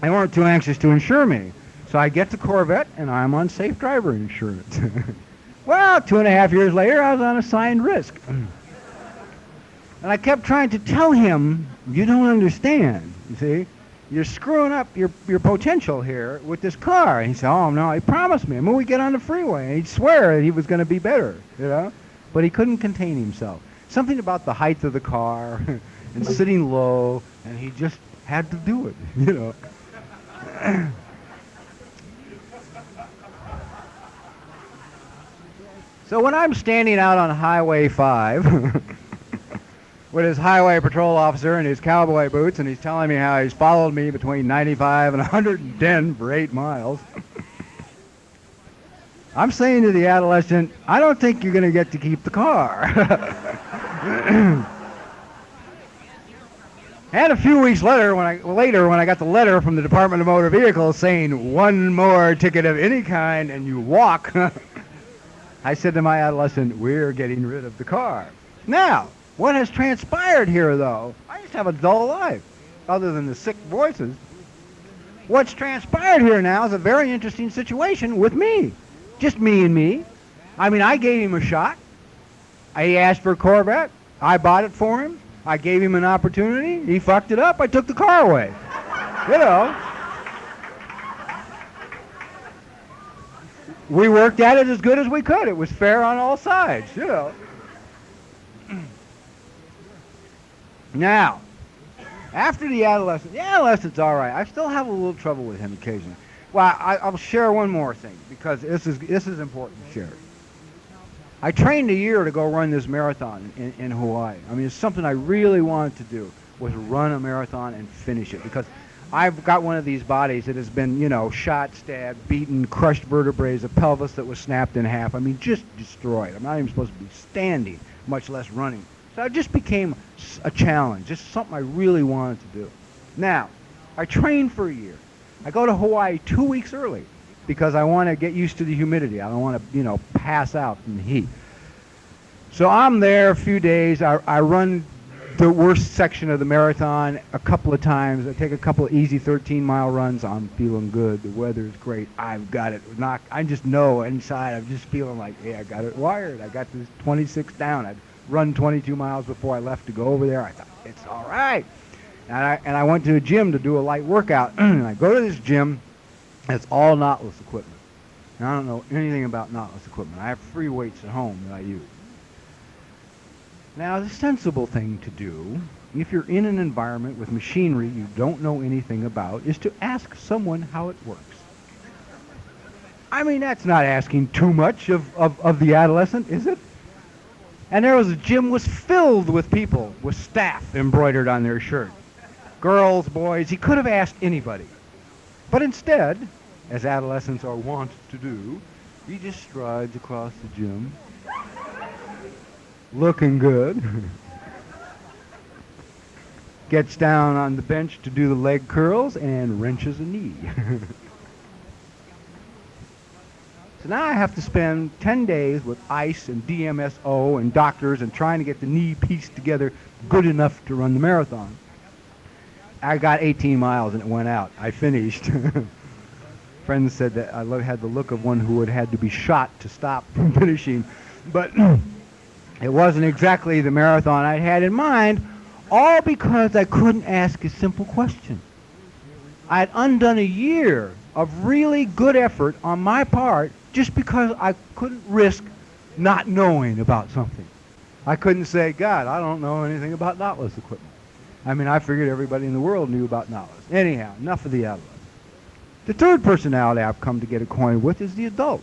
they weren't too anxious to insure me. So I get the Corvette, and I'm on safe driver insurance. Well, 2.5 years later, I was on assigned risk. And I kept trying to tell him, you don't understand, you see? You're screwing up your potential here with this car. And he said, oh, no, he promised me. And when we get on the freeway, and he'd swear that he was going to be better, you know? But he couldn't contain himself. Something about the height of the car and sitting low, and he just had to do it, you know? So when I'm standing out on Highway 5 with his highway patrol officer in his cowboy boots, and he's telling me how he's followed me between 95 and 110 for 8 miles, I'm saying to the adolescent, I don't think you're going to get to keep the car. And a few weeks later, when I got the letter from the Department of Motor Vehicles saying one more ticket of any kind and you walk, I said to my adolescent, we're getting rid of the car. Now, what has transpired here, though, I just have a dull life, other than the sick voices. What's transpired here now is a very interesting situation with me. Just me and me. I mean, I gave him a shot. He asked for a Corvette. I bought it for him. I gave him an opportunity. He fucked it up. I took the car away. You know. We worked at it as good as we could. It was fair on all sides, you know. Now, after the adolescent's all right. I still have a little trouble with him occasionally. Well, I'll share one more thing, because this is important to share. I trained a year to go run this marathon in Hawaii. I mean, it's something I really wanted to do, was run a marathon and finish it, because I've got one of these bodies that has been, you know, shot, stabbed, beaten, crushed vertebrae, a pelvis that was snapped in half. I mean, just destroyed. I'm not even supposed to be standing, much less running. So it just became a challenge, just something I really wanted to do. Now, I trained for a year. I go to Hawaii 2 weeks early because I want to get used to the humidity. I don't want to, you know, pass out in the heat. So I'm there a few days. I run the worst section of the marathon a couple of times. I take a couple of easy 13-mile runs. I'm feeling good. The weather is great. I've got it knocked. I just know inside I'm just feeling like, hey, I got it wired. I got this 26 down. I'd run 22 miles before I left to go over there. I thought, it's all right. And I went to a gym to do a light workout. And I go to this gym. It's all knotless equipment. And I don't know anything about knotless equipment. I have free weights at home that I use. Now, the sensible thing to do if you're in an environment with machinery you don't know anything about, is to ask someone how it works. I mean, that's not asking too much of the adolescent, is it? And the gym was filled with people with staff embroidered on their shirt. Girls, boys, he could have asked anybody. But instead, as adolescents are wont to do, he just strides across the gym, looking good, gets down on the bench to do the leg curls, and wrenches a knee. So now I have to spend 10 days with ICE and DMSO and doctors and trying to get the knee pieced together good enough to run the marathon. I got 18 miles and it went out. I finished. Friends said that I had the look of one who had had to be shot to stop from finishing. But it wasn't exactly the marathon I had in mind, all because I couldn't ask a simple question. I had undone a year of really good effort on my part just because I couldn't risk not knowing about something. I couldn't say, God, I don't know anything about knotless equipment. I mean, I figured everybody in the world knew about knotless. Anyhow, enough of the adolescent. The third personality I've come to get acquainted with is the adult.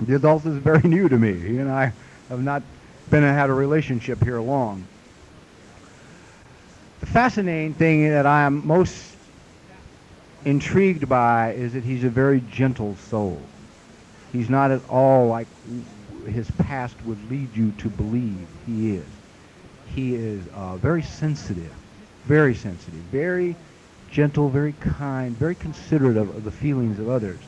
The adult is very new to me. He and I have not had a relationship here long. The fascinating thing that I am most intrigued by is that he's a very gentle soul. He's not at all like his past would lead you to believe he is. He is very sensitive, very gentle, very kind, very considerate of the feelings of others.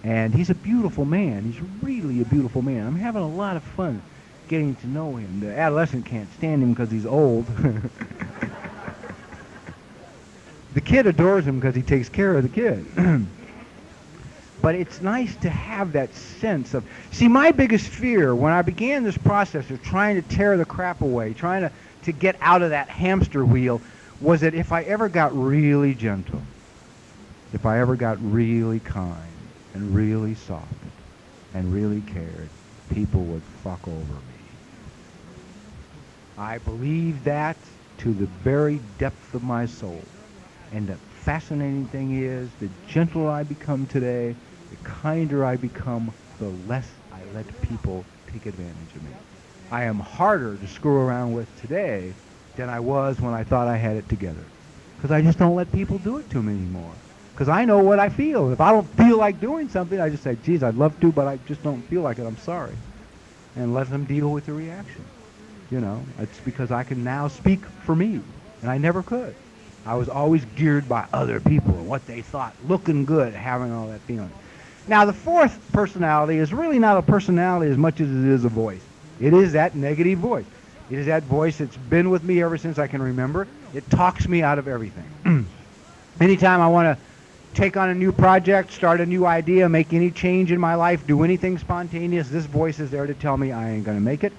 And he's a beautiful man. He's really a beautiful man. I'm having a lot of fun getting to know him. The adolescent can't stand him because he's old. The kid adores him because he takes care of the kid. But it's nice to have that sense of... See, my biggest fear when I began this process of trying to tear the crap away, trying to get out of that hamster wheel, was that if I ever got really gentle, if I ever got really kind and really soft and really cared, people would fuck over me. I believe that to the very depth of my soul. And the fascinating thing is, the gentler I become today, the kinder I become, the less I let people take advantage of me. I am harder to screw around with today than I was when I thought I had it together. Because I just don't let people do it to me anymore. Because I know what I feel. If I don't feel like doing something, I just say, geez, I'd love to, but I just don't feel like it. I'm sorry. And let them deal with the reaction. You know, it's because I can now speak for me. And I never could. I was always geared by other people and what they thought, looking good, having all that feeling. Now, the fourth personality is really not a personality as much as it is a voice. It is that negative voice. It is that voice that's been with me ever since I can remember. It talks me out of everything. Anytime I want to take on a new project, start a new idea, make any change in my life, do anything spontaneous, this voice is there to tell me I ain't going to make it.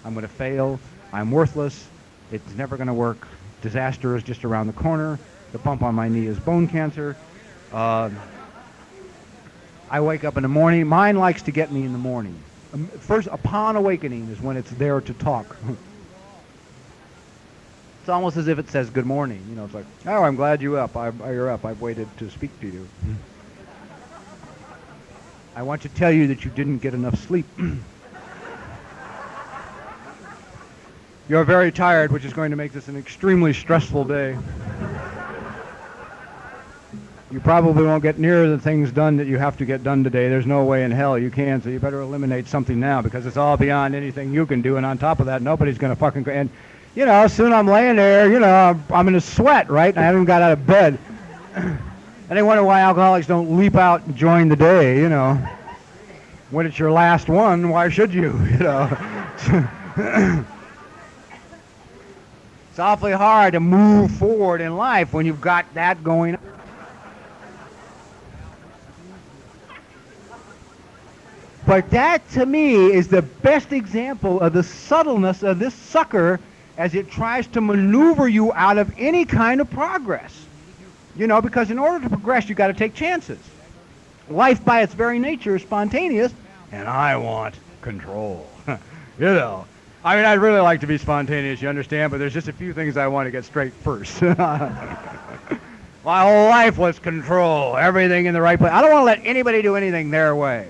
I'm going to fail. I'm worthless. It's never going to work. Disaster is just around the corner. The bump on my knee is bone cancer. I wake up in the morning. Mine likes to get me in the morning. First, upon awakening is when it's there to talk. It's almost as if it says good morning. You know, it's like, oh, I'm glad you're up. You're up. I've waited to speak to you. I want to tell you that you didn't get enough sleep. You're very tired, which is going to make this an extremely stressful day. You probably won't get near the things done that you have to get done today. There's no way in hell you can, so you better eliminate something now because it's all beyond anything you can do. And on top of that, nobody's going to fucking... And, you know, soon I'm laying there, you know, I'm in a sweat, right? And I haven't got out of bed. And they wonder why alcoholics don't leap out and join the day, you know. When it's your last one, why should you, you know? It's awfully hard to move forward in life when you've got that going on. But that, to me, is the best example of the subtleness of this sucker as it tries to maneuver you out of any kind of progress. You know, because in order to progress, you've got to take chances. Life, by its very nature, is spontaneous, and I want control. You know. I mean, I'd really like to be spontaneous, you understand, but there's just a few things I want to get straight first. My whole life was control, everything in the right place. I don't want to let anybody do anything their way.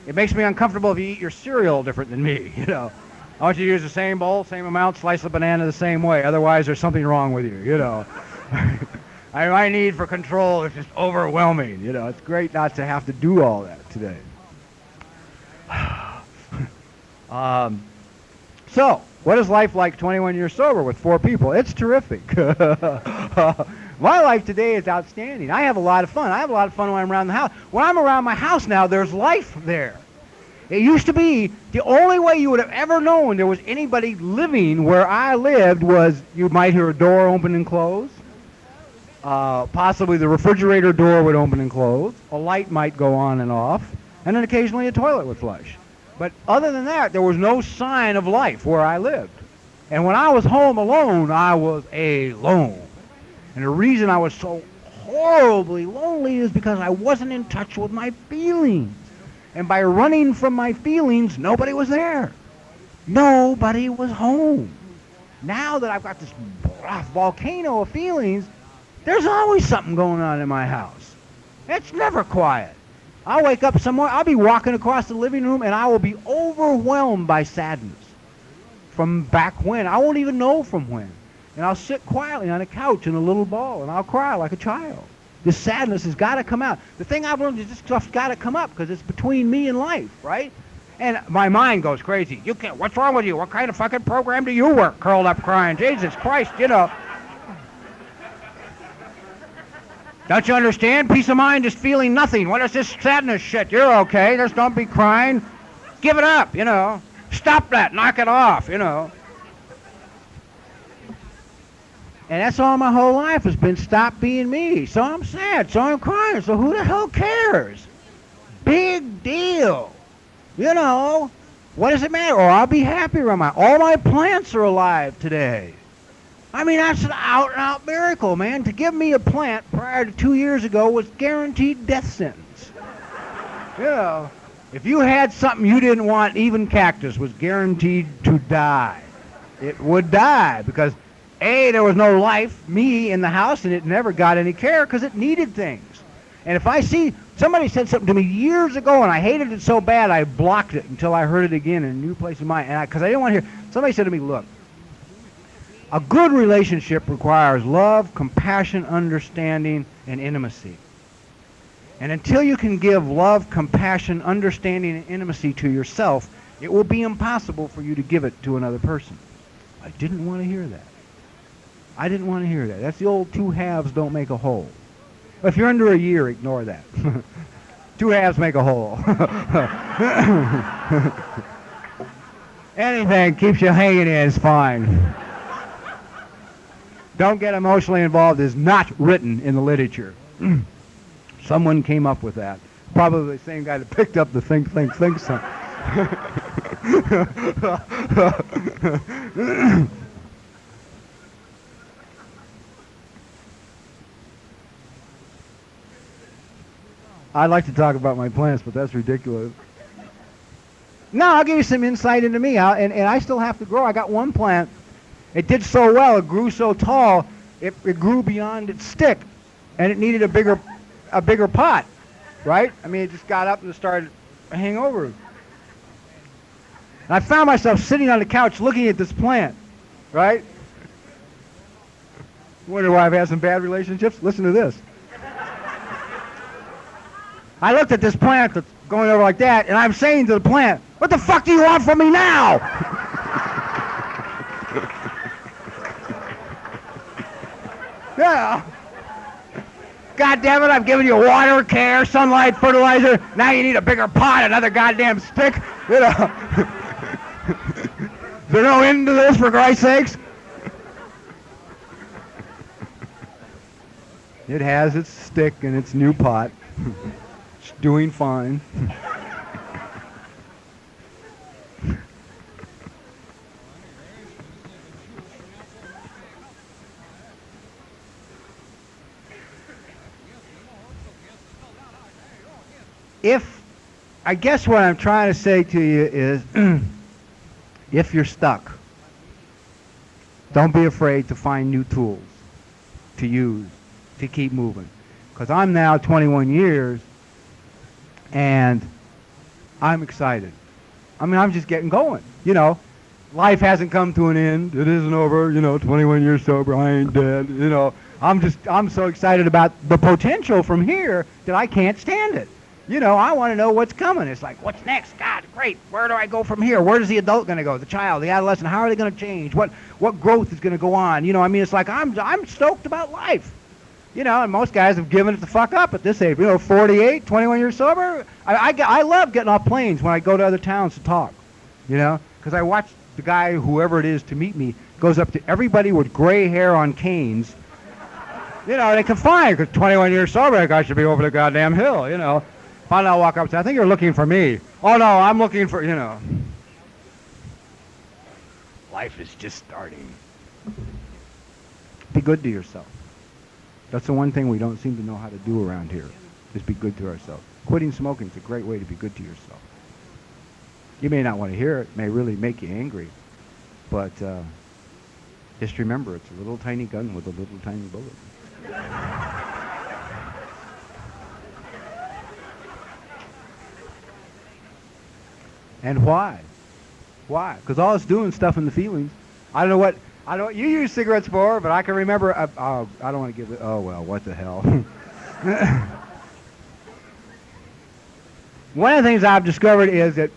It makes me uncomfortable if you eat your cereal different than me, you know. I want you to use the same bowl, same amount, slice the banana the same way. Otherwise, there's something wrong with you, you know. My need for control is just overwhelming, you know. It's great not to have to do all that today. So, what is life like 21 years sober with 4 people? It's terrific. My life today is outstanding. I have a lot of fun. I have a lot of fun when I'm around the house. When I'm around my house now, there's life there. It used to be the only way you would have ever known there was anybody living where I lived was you might hear a door open and close. Possibly the refrigerator door would open and close. A light might go on and off. And then occasionally a toilet would flush. But other than that, there was no sign of life where I lived. And when I was home alone, I was alone. And the reason I was so horribly lonely is because I wasn't in touch with my feelings. And by running from my feelings, nobody was there. Nobody was home. Now that I've got this volcano of feelings, there's always something going on in my house. It's never quiet. I'll wake up somewhere, I'll be walking across the living room, and I will be overwhelmed by sadness. From back when. I won't even know from when. And I'll sit quietly on a couch in a little ball, and I'll cry like a child. This sadness has got to come out. The thing I've learned is this stuff's got to come up, because it's between me and life, right? And my mind goes crazy. You can't, what's wrong with you? What kind of fucking program do you work? Curled up crying. Jesus Christ, you know. Don't you understand? Peace of mind is feeling nothing. What is this sadness shit? You're okay. Just don't be crying. Give it up, you know. Stop that. Knock it off, you know. And that's all my whole life has been stop being me. So I'm sad. So I'm crying. So who the hell cares? Big deal. You know. What does it matter? Or I'll be happy around all my plants are alive today. I mean, that's an out-and-out miracle, man. To give me a plant prior to 2 years ago was guaranteed death sentence. You know, if you had something you didn't want, even cactus was guaranteed to die. It would die because, A, there was no life, me, in the house, and it never got any care because it needed things. And if I see, somebody said something to me years ago, and I hated it so bad, I blocked it until I heard it again in a new place of mind. Because I didn't want to hear, somebody said to me, look, a good relationship requires love, compassion, understanding, and intimacy. And until you can give love, compassion, understanding, and intimacy to yourself, it will be impossible for you to give it to another person. I didn't want to hear that. I didn't want to hear that. That's the old 2 halves don't make a whole. If you're under a year, ignore that. 2 halves make a whole. Anything keeps you hanging in is fine. Don't get emotionally involved is not written in the literature. Someone came up with that. Probably the same guy that picked up the think song. I'd like to talk about my plants, but that's ridiculous. No, I'll give you some insight into me. And I still have to grow. I got one plant. It did so well, it grew so tall, it grew beyond its stick, and it needed a bigger pot, right? I mean, it just got up and started hanging over. And I found myself sitting on the couch looking at this plant, right? Wonder why I've had some bad relationships? Listen to this. I looked at this plant that's going over like that, and I'm saying to the plant, what the fuck do you want from me now? Yeah. God damn it, I've given you water, care, sunlight, fertilizer. Now you need a bigger pot, another goddamn stick. You know. Is there no end to this, for Christ's sakes? It has its stick and its new pot. It's doing fine. I guess what I'm trying to say to you is, if you're stuck, don't be afraid to find new tools to use to keep moving. Because I'm now 21 years, and I'm excited. I mean, I'm just getting going, you know. Life hasn't come to an end. It isn't over, you know, 21 years sober, I ain't dead, you know. I'm so excited about the potential from here that I can't stand it. You know, I want to know what's coming. It's like, what's next? God, great. Where do I go from here? Where is the adult going to go? The child, the adolescent, how are they going to change? What growth is going to go on? You know, I mean, it's like I'm stoked about life. You know, and most guys have given it the fuck up at this age. You know, 48, 21 years sober. I love getting off planes when I go to other towns to talk, you know, because I watch the guy, whoever it is, to meet me, goes up to everybody with gray hair on canes. You know, they can find, because 21 years sober, that guy should be over the goddamn hill, you know. Finally, I'll walk up and say, I think you're looking for me. Oh, no, I'm looking for, you know. Life is just starting. Be good to yourself. That's the one thing we don't seem to know how to do around here, is be good to ourselves. Quitting smoking is a great way to be good to yourself. You may not want to hear it. It may really make you angry. But just remember, it's a little tiny gun with a little tiny bullet. And why? Why? Because all it's doing is stuff in the feelings. I don't know what you use cigarettes for, but I can remember. I don't want to give it. Oh well, what the hell? One of the things I've discovered is that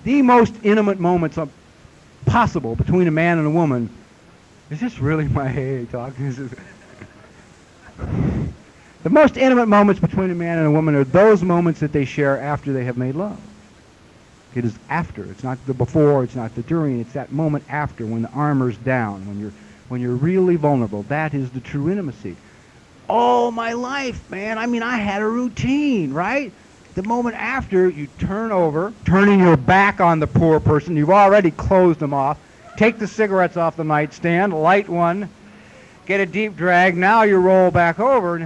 the most intimate moments possible between a man and a woman. Is this really my AA talk? The most intimate moments between a man and a woman are those moments that they share after they have made love. It is after. It's not the before. It's not the during. It's that moment after, when the armor's down, when you're really vulnerable. That is the true intimacy. All my life, man. I mean, I had a routine, right? The moment after, you turn over, turning your back on the poor person. You've already closed them off. Take the cigarettes off the nightstand, light one, get a deep drag. Now you roll back over.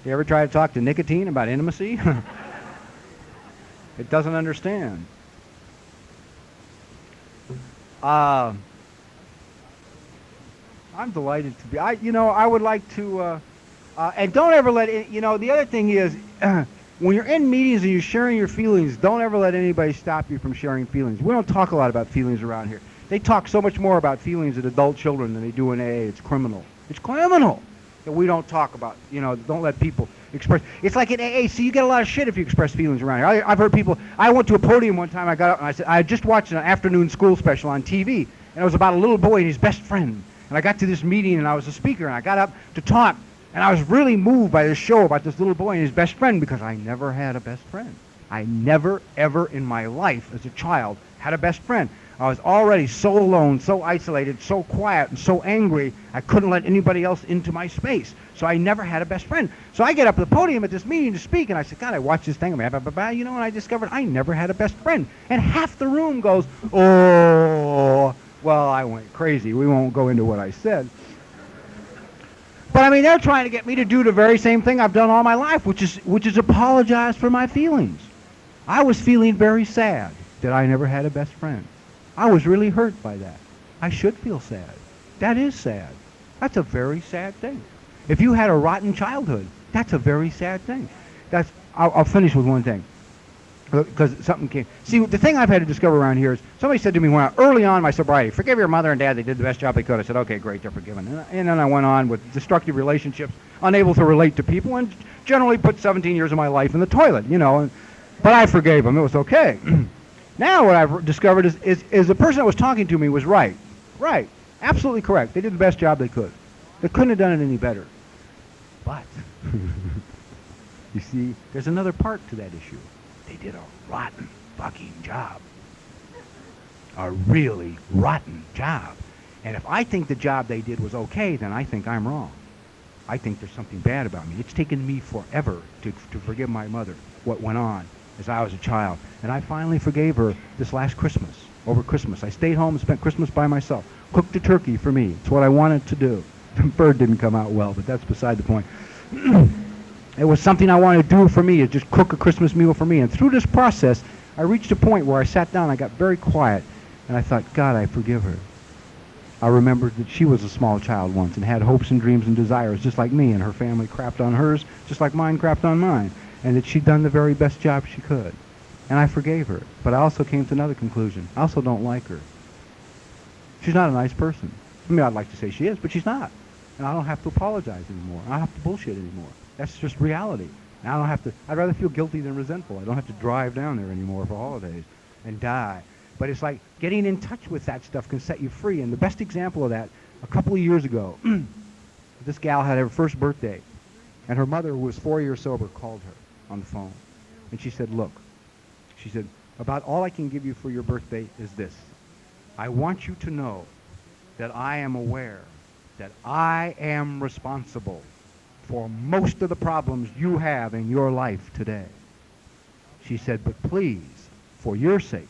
You ever try to talk to nicotine about intimacy? It doesn't understand. I'm delighted to be. I would like to, and don't ever let it, the other thing is, when you're in meetings and you're sharing your feelings, don't ever let anybody stop you from sharing feelings. We don't talk a lot about feelings around here. They talk so much more about feelings at adult children than they do in AA. It's criminal. It's criminal that we don't talk about. Don't let people express. It's like in AA. See, you get a lot of shit if you express feelings around here. I've heard people. I went to a podium one time. I got up and I said, I had just watched an afternoon school special on TV, and it was about a little boy and his best friend. And I got to this meeting, and I was a speaker, and I got up to talk, and I was really moved by this show about this little boy and his best friend, because I never had a best friend. I never, ever in my life as a child had a best friend. I was already so alone, so isolated, so quiet, and so angry, I couldn't let anybody else into my space. So I never had a best friend. So I get up at the podium at this meeting to speak, and I said, God, I watched this thing, and I discovered I never had a best friend. And half the room goes, oh. Well, I went crazy. We won't go into what I said. But I mean, they're trying to get me to do the very same thing I've done all my life, which is apologize for my feelings. I was feeling very sad that I never had a best friend. I was really hurt by that. I should feel sad. That is sad. That's a very sad thing. If you had a rotten childhood, that's a very sad thing. I'll finish with one thing, because something came. See, the thing I've had to discover around here is, somebody said to me early on in my sobriety, forgive your mother and dad, they did the best job they could. I said, okay, great, they're forgiven. And then I went on with destructive relationships, unable to relate to people, and generally put 17 years of my life in the toilet, but I forgave them. It was okay. Now what I've discovered is the person that was talking to me was right. Right. Absolutely correct. They did the best job they could. They couldn't have done it any better. But, you see, there's another part to that issue. They did a rotten fucking job. A really rotten job. And if I think the job they did was okay, then I think I'm wrong. I think there's something bad about me. It's taken me forever to forgive my mother what went on as I was a child. And I finally forgave her this last Christmas, over Christmas. I stayed home and spent Christmas by myself. Cooked a turkey for me. It's what I wanted to do. The bird didn't come out well, but that's beside the point. It was something I wanted to do for me, is just cook a Christmas meal for me. And through this process, I reached a point where I sat down, I got very quiet, And I thought, God, I forgive her. I remembered that she was a small child once and had hopes and dreams and desires just like me, and her family crapped on hers just like mine crapped on mine, and that she'd done the very best job she could. And I forgave her. But I also came to another conclusion. I also don't like her. She's not a nice person. I mean, I'd like to say she is, but she's not. And I don't have to apologize anymore. I don't have to bullshit anymore. That's just reality. And I don't have to, I'd rather feel guilty than resentful. I don't have to drive down there anymore for holidays and die. But it's like getting in touch with that stuff can set you free. And the best example of that, a couple of years ago, this gal had her first birthday. And her mother, who was 4 years sober, called her on the phone. And she said, look, she said, about all I can give you for your birthday is this. I want you to know that I am aware that I am responsible for most of the problems you have in your life today. She said, but please, for your sake,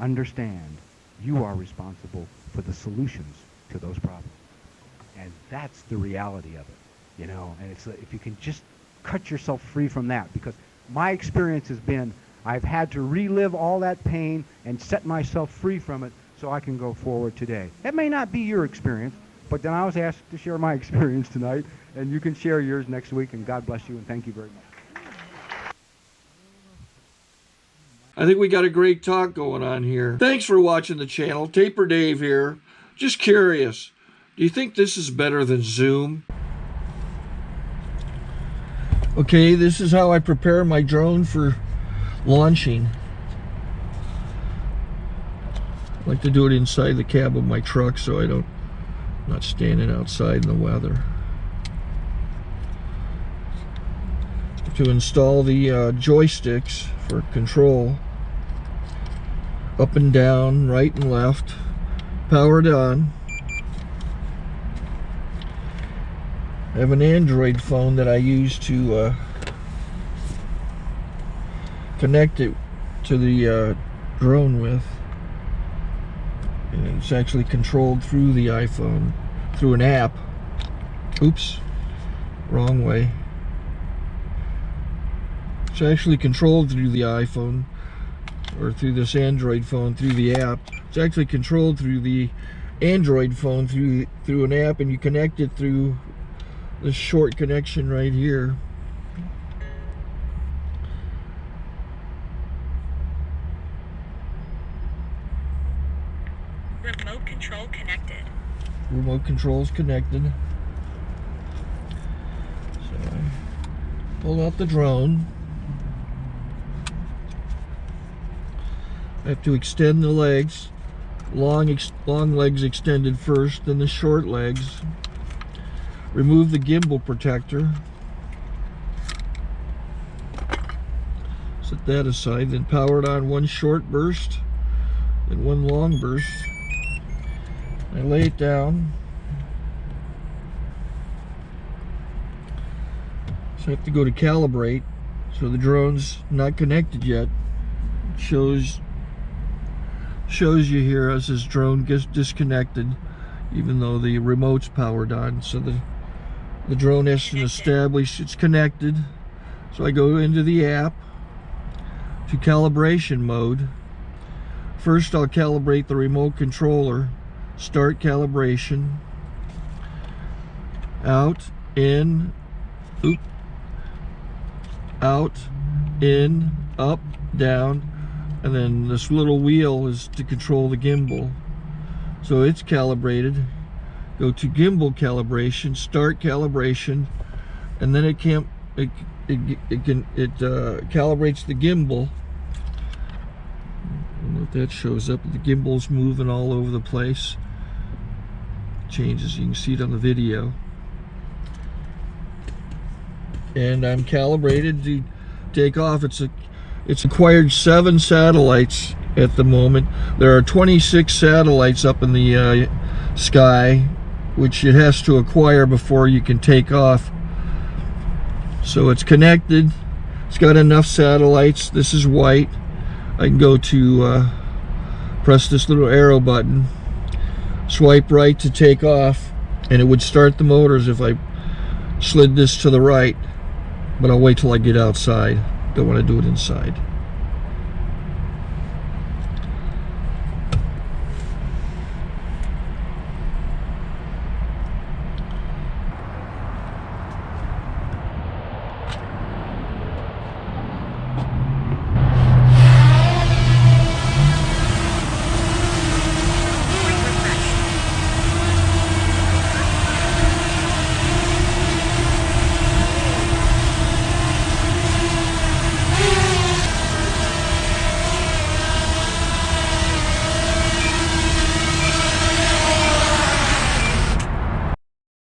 understand you are responsible for the solutions to those problems. And that's the reality of it, you know. And it's if you can just cut yourself free from that, because my experience has been I've had to relive all that pain and set myself free from it so I can go forward today. That may not be your experience, but then I was asked to share my experience tonight, and you can share yours next week, and God bless you, and thank you very much. I think we got a great talk going on here. Thanks for watching the channel. Taper Dave here. Just curious, do you think this is better than Zoom? Okay, this is how I prepare my drone for launching. I like to do it inside the cab of my truck so I'm not standing outside in the weather. To install the joysticks for control, up and down, right and left, powered on. I have an Android phone that I use to connect it to the drone with. And it's actually controlled through the iPhone, through an app. Oops, wrong way. It's actually controlled through the iPhone, or through this Android phone, through the app. It's actually controlled through the Android phone, through an app, and you connect it through this short connection right here. Remote control connected. Remote control's connected. So I pull out the drone. I have to extend the legs. Long legs extended first, then the short legs. Remove the gimbal protector. Set that aside, then power it on one short burst and one long burst. I lay it down. So I have to go to calibrate. So the drone's not connected yet. It shows you here as this drone gets disconnected, even though the remote's powered on. So the drone has to establish it's connected. So I go into the app to calibration mode. First I'll calibrate the remote controller. Start calibration. Out, in, oop, out, in, up, down, and then this little wheel is to control the gimbal. So it's calibrated. Go to gimbal calibration, start calibration, and then it calibrates the gimbal. I don't know if that shows up. The gimbal's moving all over the place. Changes, you can see it on the video. And I'm calibrated to take off. It's acquired 7 satellites at the moment. There are 26 satellites up in the sky, which it has to acquire before you can take off. So it's connected. It's got enough satellites. This is white. I can go to press this little arrow button, swipe right to take off, and it would start the motors if I slid this to the right. But I'll wait till I get outside. Don't want to do it inside.